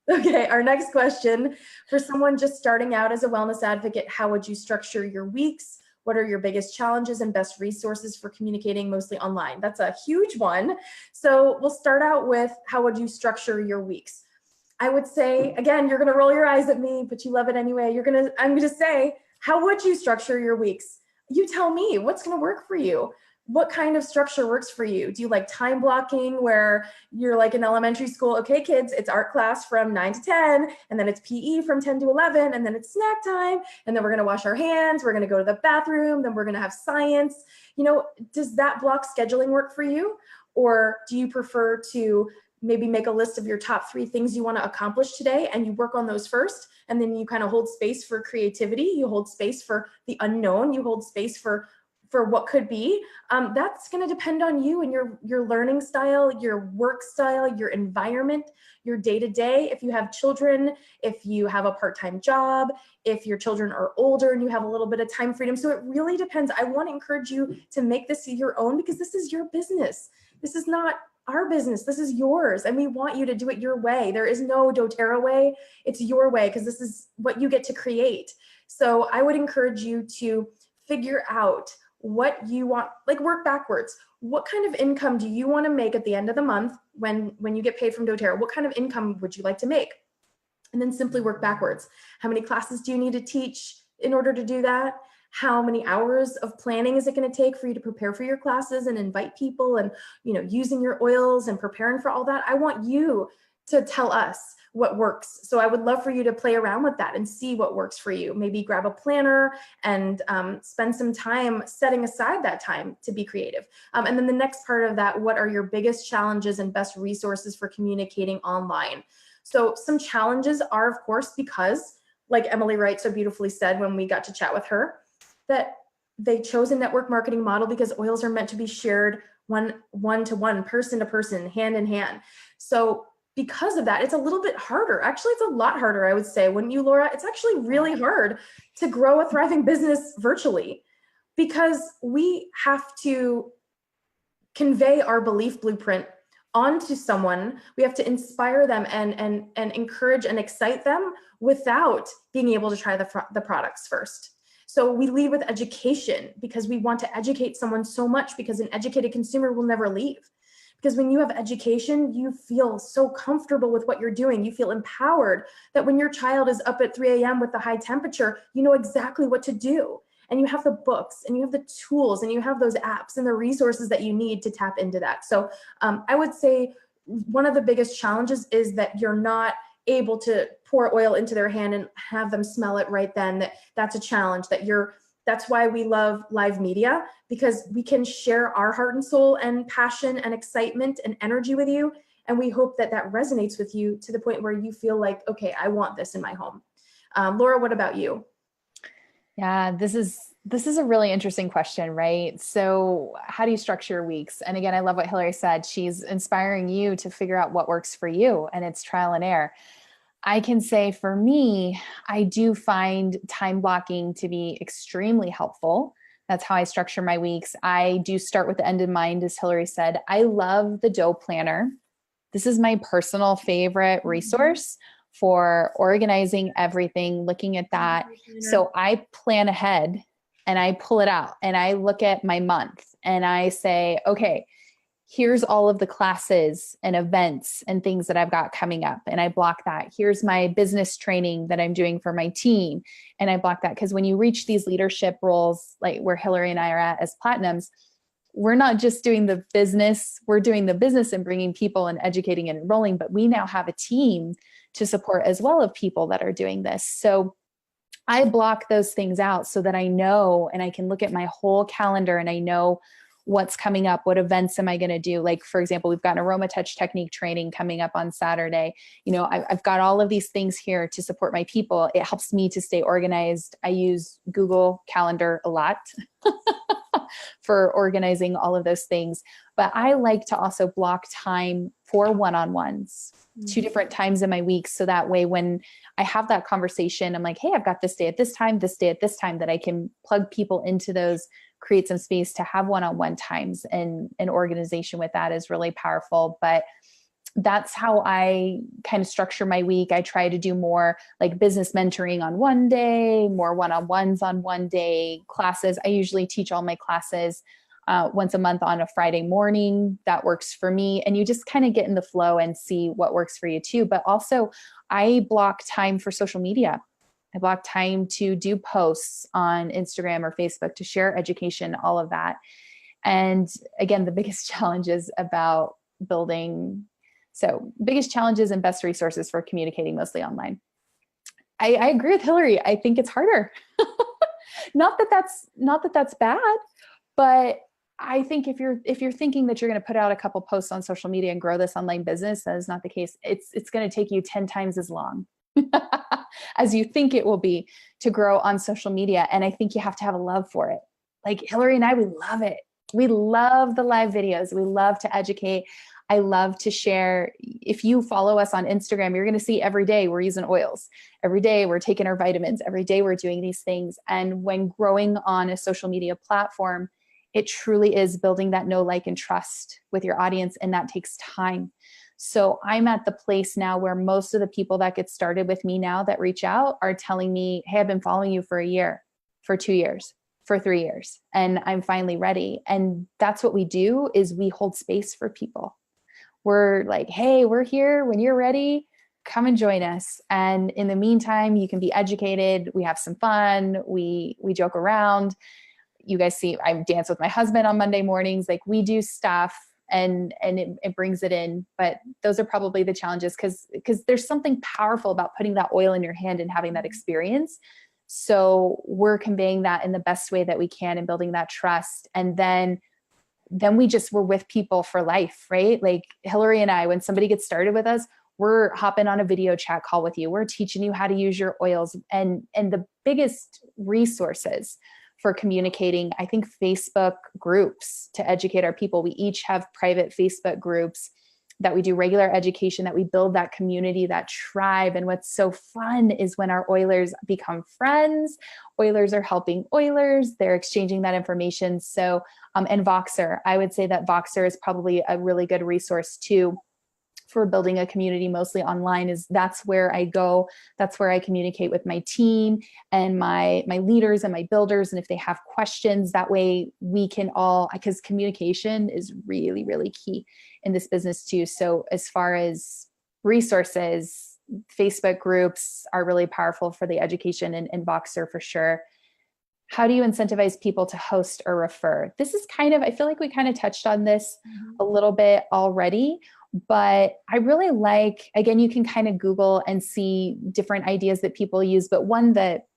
Okay, our next question. For someone just starting out as a wellness advocate, how would you structure your weeks? What are your biggest challenges and best resources for communicating mostly online? That's a huge one. So we'll start out with, how would you structure your weeks? I would say, again, you're going to roll your eyes at me, but you love it anyway. I'm going to say, how would you structure your weeks? You tell me what's going to work for you. What kind of structure works for you? Do you like time blocking where you're like in elementary school? Okay, kids, it's art class from 9 to 10, and then it's PE from 10 to 11, and then it's snack time, and then we're going to wash our hands, we're going to go to the bathroom, then we're going to have science. Does that block scheduling work for you? Or do you prefer to maybe make a list of your top 3 things you want to accomplish today, and you work on those first, and then you kind of hold space for creativity, you hold space for the unknown, you hold space for what could be? That's going to depend on you and your learning style, your work style, your environment, your day-to-day. If you have children, if you have a part-time job, if your children are older and you have a little bit of time freedom. So it really depends. I want to encourage you to make this your own, because this is your business. This is not our business. This is yours. And we want you to do it your way. There is no doTERRA way. It's your way, because this is what you get to create. So I would encourage you to figure out what you want, like work backwards. What kind of income do you want to make at the end of the month when you get paid from doTERRA? What kind of income would you like to make? And then simply work backwards. How many classes do you need to teach in order to do that? How many hours of planning is it going to take for you to prepare for your classes and invite people and, using your oils and preparing for all that? I want you to tell us what works. So I would love for you to play around with that and see what works for you. Maybe grab a planner and spend some time setting aside that time to be creative. And then the next part of that, what are your biggest challenges and best resources for communicating online? So some challenges are, of course, because, like Emily Wright so beautifully said when we got to chat with her, that they chose a network marketing model because oils are meant to be shared one to one, person to person, hand in hand. So because of that, it's a little bit harder. Actually, it's a lot harder, I would say. Wouldn't you, Laura? It's actually really hard to grow a thriving business virtually, because we have to convey our belief blueprint onto someone. We have to inspire them and encourage and excite them without being able to try the products first. So we lead with education, because we want to educate someone so much, because an educated consumer will never leave. Because when you have education, you feel so comfortable with what you're doing. You feel empowered that when your child is up at 3 a.m. with the high temperature, you know exactly what to do. And you have the books and you have the tools and you have those apps and the resources that you need to tap into that. So I would say one of the biggest challenges is that you're not able to pour oil into their hand and have them smell it right then. That's a challenge. That's why we love live media, because we can share our heart and soul and passion and excitement and energy with you. And we hope that that resonates with you to the point where you feel like, okay, I want this in my home. Laura, what about you? Yeah, this is a really interesting question, right? So how do you structure your weeks? And again, I love what Hillary said. She's inspiring you to figure out what works for you, and it's trial and error. I can say for me, I do find time blocking to be extremely helpful. That's how I structure my weeks. I do start with the end in mind, as Hillary said. I love the dough planner. This is my personal favorite resource for organizing everything, looking at that. So I plan ahead and I pull it out and I look at my month and I say, okay, here's all of the classes and events and things that I've got coming up. And I block that. Here's my business training that I'm doing for my team. And I block that, because when you reach these leadership roles, like where Hillary and I are at as platinums, we're not just doing the business, we're doing the business and bringing people and educating and enrolling, but we now have a team to support as well of people that are doing this. So I block those things out so that I know, and I can look at my whole calendar and I know what's coming up, what events am I going to do? Like, for example, we've got an aroma touch technique training coming up on Saturday. I've got all of these things here to support my people. It helps me to stay organized. I use Google Calendar a lot for organizing all of those things. But I like to also block time for one-on-ones, 2 different times in my week. So that way, when I have that conversation, I'm like, hey, I've got this day at this time, this day at this time, that I can plug people into those, create some space to have one-on-one times, and an organization with that is really powerful. But that's how I kind of structure my week. I try to do more like business mentoring on one day, more one-on-ones on one day, classes. I usually teach all my classes once a month on a Friday morning. That works for me. And you just kind of get in the flow and see what works for you too. But also I block time for social media. I block time to do posts on Instagram or Facebook to share education, all of that. And again, the biggest challenges about building, so biggest challenges and best resources for communicating mostly online. I agree with Hillary. I think it's harder. not that that's bad, but I think if you're thinking that you're going to put out a couple posts on social media and grow this online business, that is not the case. It's going to take you 10 times as long as you think it will be to grow on social media. And I think you have to have a love for it. Like Hillary and I, we love it. We love the live videos. We love to educate. I love to share. If you follow us on Instagram, you're going to see every day we're using oils. Every day we're taking our vitamins. Every day we're doing these things. And when growing on a social media platform, it truly is building that know, like, and trust with your audience. And that takes time. So I'm at the place now where most of the people that get started with me now that reach out are telling me, hey, I've been following you for a year, for 2 years, for 3 years, and I'm finally ready. And that's what we do, is we hold space for people. We're like, hey, we're here. When you're ready, come and join us. And in the meantime, you can be educated. We have some fun. We joke around. You guys see, I dance with my husband on Monday mornings. Like, we do stuff, and it brings it in. But those are probably the challenges, because there's something powerful about putting that oil in your hand and having that experience. So we're conveying that in the best way that we can and building that trust. And then we're with people for life, right? Like Hillary and I, when somebody gets started with us, we're hopping on a video chat call with you. We're teaching you how to use your oils. And the biggest resources for communicating, I think, Facebook groups to educate our people. We each have private Facebook groups that we do regular education, that we build that community, that tribe. And what's so fun is when our oilers become friends, oilers are helping oilers, they're exchanging that information. So, and Voxer, I would say that Voxer is probably a really good resource too for building a community, mostly online. Is that's where I go. That's where I communicate with my team and my leaders and my builders. And if they have questions, that way we can all, because communication is really, really key in this business too. So as far as resources, Facebook groups are really powerful for the education, and Voxer for sure. How do you incentivize people to host or refer? This is kind of, I feel like we kind of touched on this a little bit already, but I really like, again, you can kind of Google and see different ideas that people use. But one that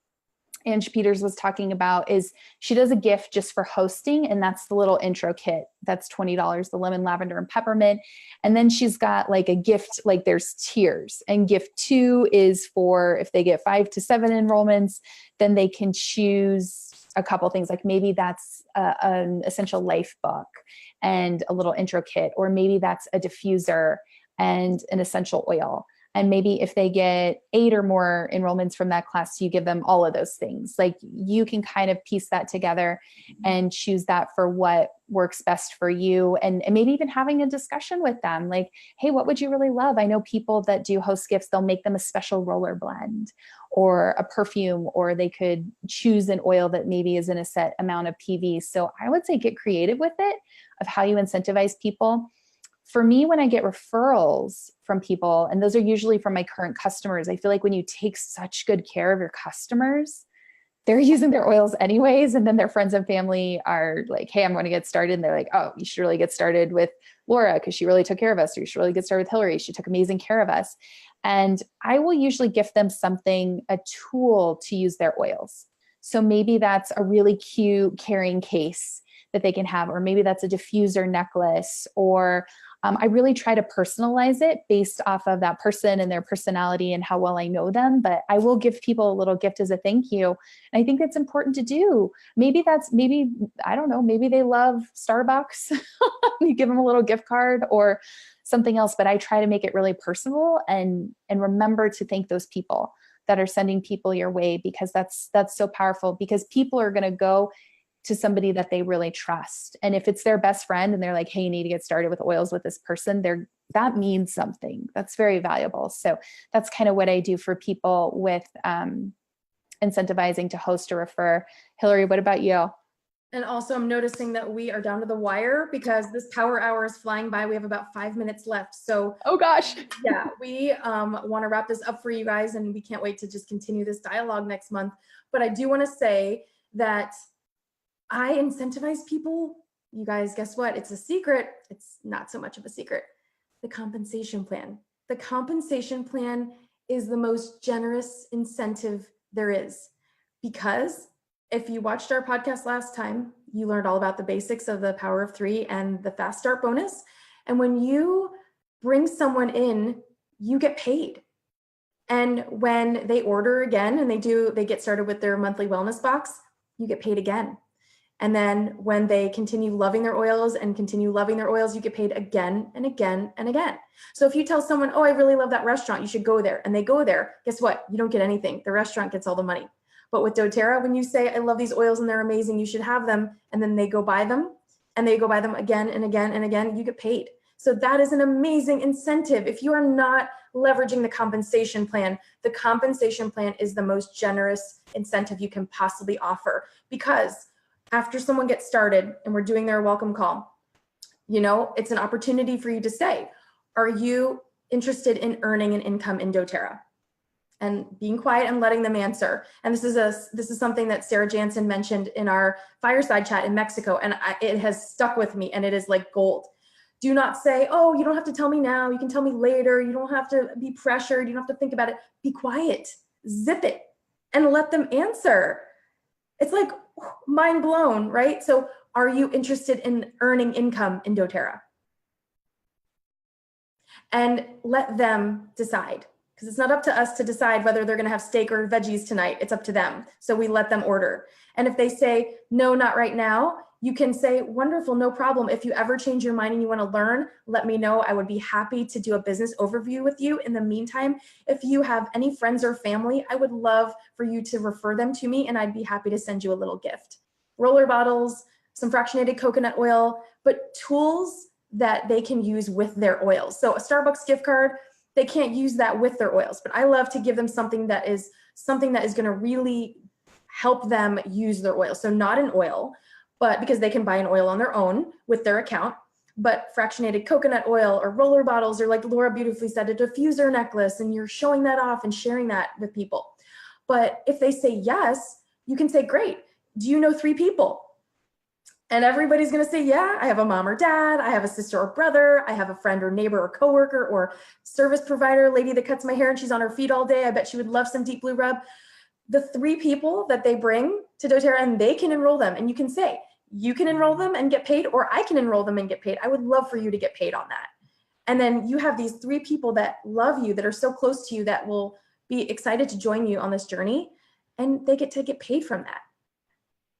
Ange Peters was talking about is she does a gift just for hosting, and that's the little intro kit. That's $20, the lemon, lavender, and peppermint. And then she's got like a gift, like there's tiers, and gift 2 is for if they get 5 to 7 enrollments, then they can choose a couple things, like maybe that's an essential life book and a little intro kit, or maybe that's a diffuser and an essential oil. And maybe if they get 8 or more enrollments from that class, you give them all of those things. Like, you can kind of piece that together and choose that for what works best for you. And maybe even having a discussion with them, like, hey, what would you really love? I know people that do host gifts, they'll make them a special roller blend or a perfume, or they could choose an oil that maybe is in a set amount of PV. So I would say get creative with it, of how you incentivize people. For me, when I get referrals from people, and those are usually from my current customers, I feel like when you take such good care of your customers, they're using their oils anyways. And then their friends and family are like, hey, I'm going to get started. And they're like, oh, you should really get started with Laura, because she really took care of us. Or you should really get started with Hillary. She took amazing care of us. And I will usually gift them something, a tool to use their oils. So maybe that's a really cute carrying case that they can have, or maybe that's a diffuser necklace, or I really try to personalize it based off of that person and their personality and how well I know them. But I will give people a little gift as a thank you. And I think that's important to do. Maybe I don't know, maybe they love Starbucks. You give them a little gift card or something else, but I try to make it really personal, and remember to thank those people that are sending people your way, because that's so powerful, because people are going to go to somebody that they really trust. And if it's their best friend and they're like, hey, you need to get started with oils with this person, that means something. That's very valuable. So that's kind of what I do for people with incentivizing to host or refer. Hillary, what about you? And also I'm noticing that we are down to the wire because this power hour is flying by. We have about 5 minutes left. So, oh gosh. Yeah, we want to wrap this up for you guys, and we can't wait to just continue this dialogue next month. But I do want to say that I incentivize people. You guys, guess what? It's a secret. It's not so much of a secret. The compensation plan. The compensation plan is the most generous incentive there is, because if you watched our podcast last time, you learned all about the basics of the power of 3 and the fast start bonus. And when you bring someone in, you get paid. And when they order again and they get started with their monthly wellness box, you get paid again. And then when they continue loving their oils, you get paid again and again and again. So if you tell someone, oh, I really love that restaurant, you should go there, and they go there, guess what? You don't get anything. The restaurant gets all the money. But with doTERRA, when you say, I love these oils and they're amazing, you should have them, and then they go buy them, and they go buy them again and again and again, you get paid. So that is an amazing incentive. If you are not leveraging the compensation plan is the most generous incentive you can possibly offer, because after someone gets started and we're doing their welcome call, it's an opportunity for you to say, are you interested in earning an income in doTERRA? And being quiet and letting them answer. And this is something that Sarah Jansen mentioned in our fireside chat in Mexico, and it has stuck with me, and it is like gold. Do not say, oh, you don't have to tell me now, you can tell me later, you don't have to be pressured, you don't have to think about it. Be quiet, zip it, and let them answer. It's like mind blown, right? So are you interested in earning income in doTERRA? And let them decide. Because it's not up to us to decide whether they're going to have steak or veggies tonight. It's up to them. So we let them order. And if they say, no, not right now, you can say, wonderful, no problem. If you ever change your mind and you want to learn, let me know. I would be happy to do a business overview with you. In the meantime, if you have any friends or family, I would love for you to refer them to me, and I'd be happy to send you a little gift. Roller bottles, some fractionated coconut oil, but tools that they can use with their oils. So a Starbucks gift card, they can't use that with their oils, but I love to give them something that is going to really help them use their oil. So not an oil, but because they can buy an oil on their own with their account, but fractionated coconut oil or roller bottles, or like Laura beautifully said, a diffuser necklace, and you're showing that off and sharing that with people. But if they say yes, you can say, great, do you know 3 people? And everybody's going to say, yeah, I have a mom or dad, I have a sister or brother, I have a friend or neighbor or coworker or service provider, lady that cuts my hair and she's on her feet all day. I bet she would love some deep blue rub. The 3 people that they bring to doTERRA, and they can enroll them. And you can say, you can enroll them and get paid, or I can enroll them and get paid. I would love for you to get paid on that. And then you have these 3 people that love you, that are so close to you, that will be excited to join you on this journey, and they get to get paid from that.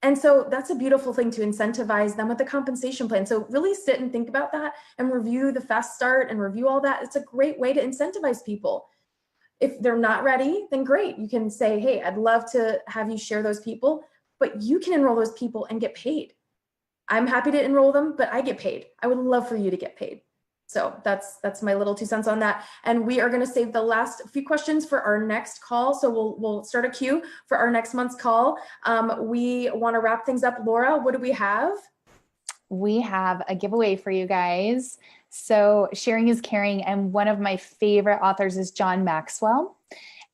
And so that's a beautiful thing to incentivize them with the compensation plan. So really sit and think about that and review the fast start and review all that. It's a great way to incentivize people. If they're not ready, then great. You can say, hey, I'd love to have you share those people, but you can enroll those people and get paid. I'm happy to enroll them, but I get paid. I would love for you to get paid. So that's my little 2 cents on that. And we are going to save the last few questions for our next call. So we'll start a queue for our next month's call. We want to wrap things up. Laura, what do we have? We have a giveaway for you guys. So sharing is caring. And one of my favorite authors is John Maxwell.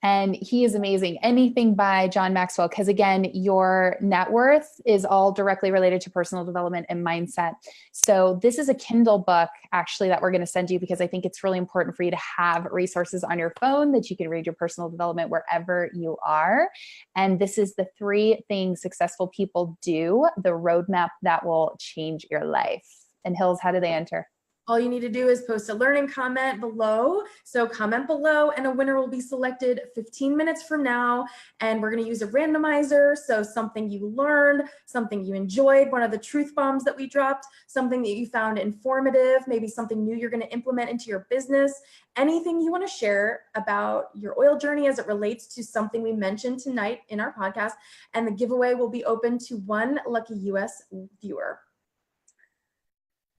And he is amazing. Anything by John Maxwell, because again, your net worth is all directly related to personal development and mindset. So this is a Kindle book actually that we're going to send you, because I think it's really important for you to have resources on your phone that you can read your personal development wherever you are. And this is the 3 things successful people do, the roadmap that will change your life. And Hills, how do they enter? All you need to do is post a learning comment below. So comment below, and a winner will be selected 15 minutes from now. And we're going to use a randomizer. So something you learned, something you enjoyed, one of the truth bombs that we dropped, something that you found informative, maybe something new you're going to implement into your business, anything you want to share about your oil journey as it relates to something we mentioned tonight in our podcast. And the giveaway will be open to 1 lucky US viewer.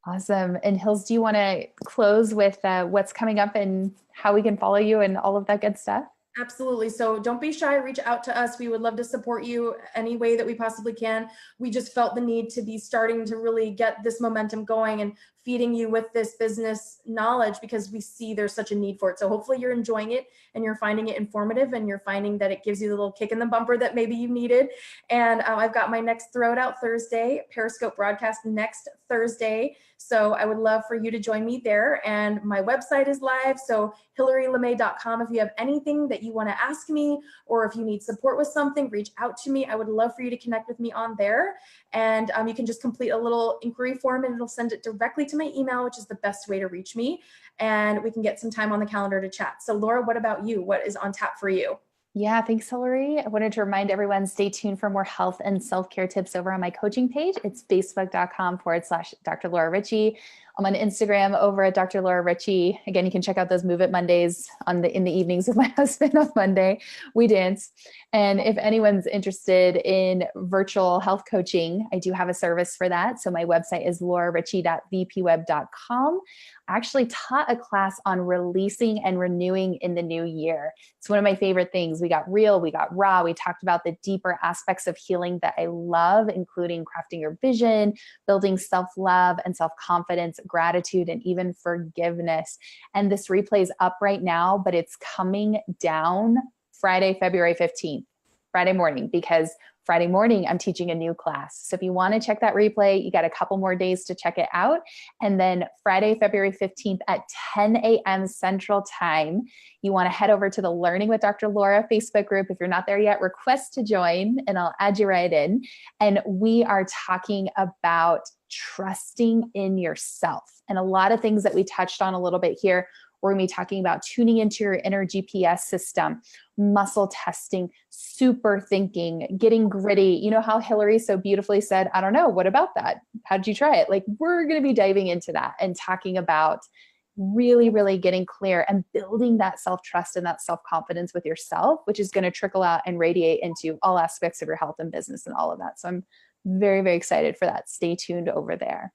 Awesome. And Hills, do you want to close with what's coming up and how we can follow you and all of that good stuff? Absolutely. So don't be shy. Reach out to us. We would love to support you any way that we possibly can. We just felt the need to be starting to really get this momentum going and feeding you with this business knowledge because we see there's such a need for it. So hopefully you're enjoying it and you're finding it informative and you're finding that it gives you the little kick in the bumper that maybe you needed. And I've got my next Throw It Out Thursday Periscope broadcast next Thursday. So I would love for you to join me there. And my website is live. So HillaryLaMay.com. If you have anything that you want to ask me, or if you need support with something, reach out to me. I would love for you to connect with me on there. And you can just complete a little inquiry form and it'll send it directly to my email, which is the best way to reach me. And we can get some time on the calendar to chat. So Laura, what about you? What is on tap for you? Yeah, thanks, Hillary. I wanted to remind everyone, stay tuned for more health and self-care tips over on my coaching page. It's facebook.com/Dr. Laura Ricci. I'm on Instagram over at Dr. Laura Ricci. Again, you can check out those Move It Mondays in the evenings with my husband on Monday. We dance. And if anyone's interested in virtual health coaching, I do have a service for that. So my website is lauraricci.vpweb.com. I actually taught a class on releasing and renewing in the new year. It's one of my favorite things. We got real, we got raw. We talked about the deeper aspects of healing that I love, including crafting your vision, building self-love and self-confidence, gratitude, and even forgiveness. And this replay is up right now, but it's coming down Friday, February 15th, Friday morning, because Friday morning, I'm teaching a new class. So if you want to check that replay, you got a couple more days to check it out. And then Friday, February 15th at 10 a.m. Central Time, you want to head over to the Learning with Dr. Laura Facebook group. If you're not there yet, request to join and I'll add you right in. And we are talking about trusting in yourself. And a lot of things that we touched on a little bit here. We're going to be talking about tuning into your inner GPS system, muscle testing, super thinking, getting gritty. You know how Hillary so beautifully said, I don't know, what about that? How did you try it? Like, we're going to be diving into that and talking about really, really getting clear and building that self-trust and that self-confidence with yourself, which is going to trickle out and radiate into all aspects of your health and business and all of that. So I'm very, very excited for that. Stay tuned over there.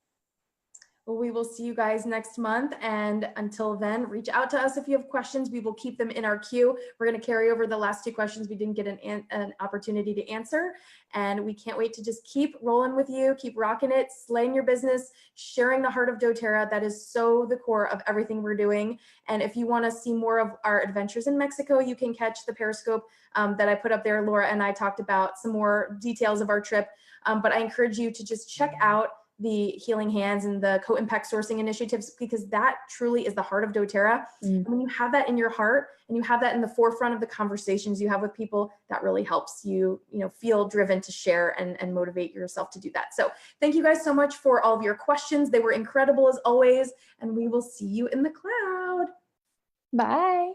Well, we will see you guys next month. And until then, reach out to us if you have questions. We will keep them in our queue. We're going to carry over the last two questions we didn't get an opportunity to answer. And we can't wait to just keep rolling with you, keep rocking it, slaying your business, sharing the heart of doTERRA. That is so the core of everything we're doing. And if you want to see more of our adventures in Mexico, you can catch the Periscope that I put up there. Laura and I talked about some more details of our trip. But I encourage you to just check out the Healing Hands and the co-impact sourcing initiatives, because that truly is the heart of doTERRA. And when you have that in your heart and you have that in the forefront of the conversations you have with people, that really helps you, feel driven to share and motivate yourself to do that. So thank you guys so much for all of your questions. They were incredible as always, and we will see you in the cloud. Bye. Bye.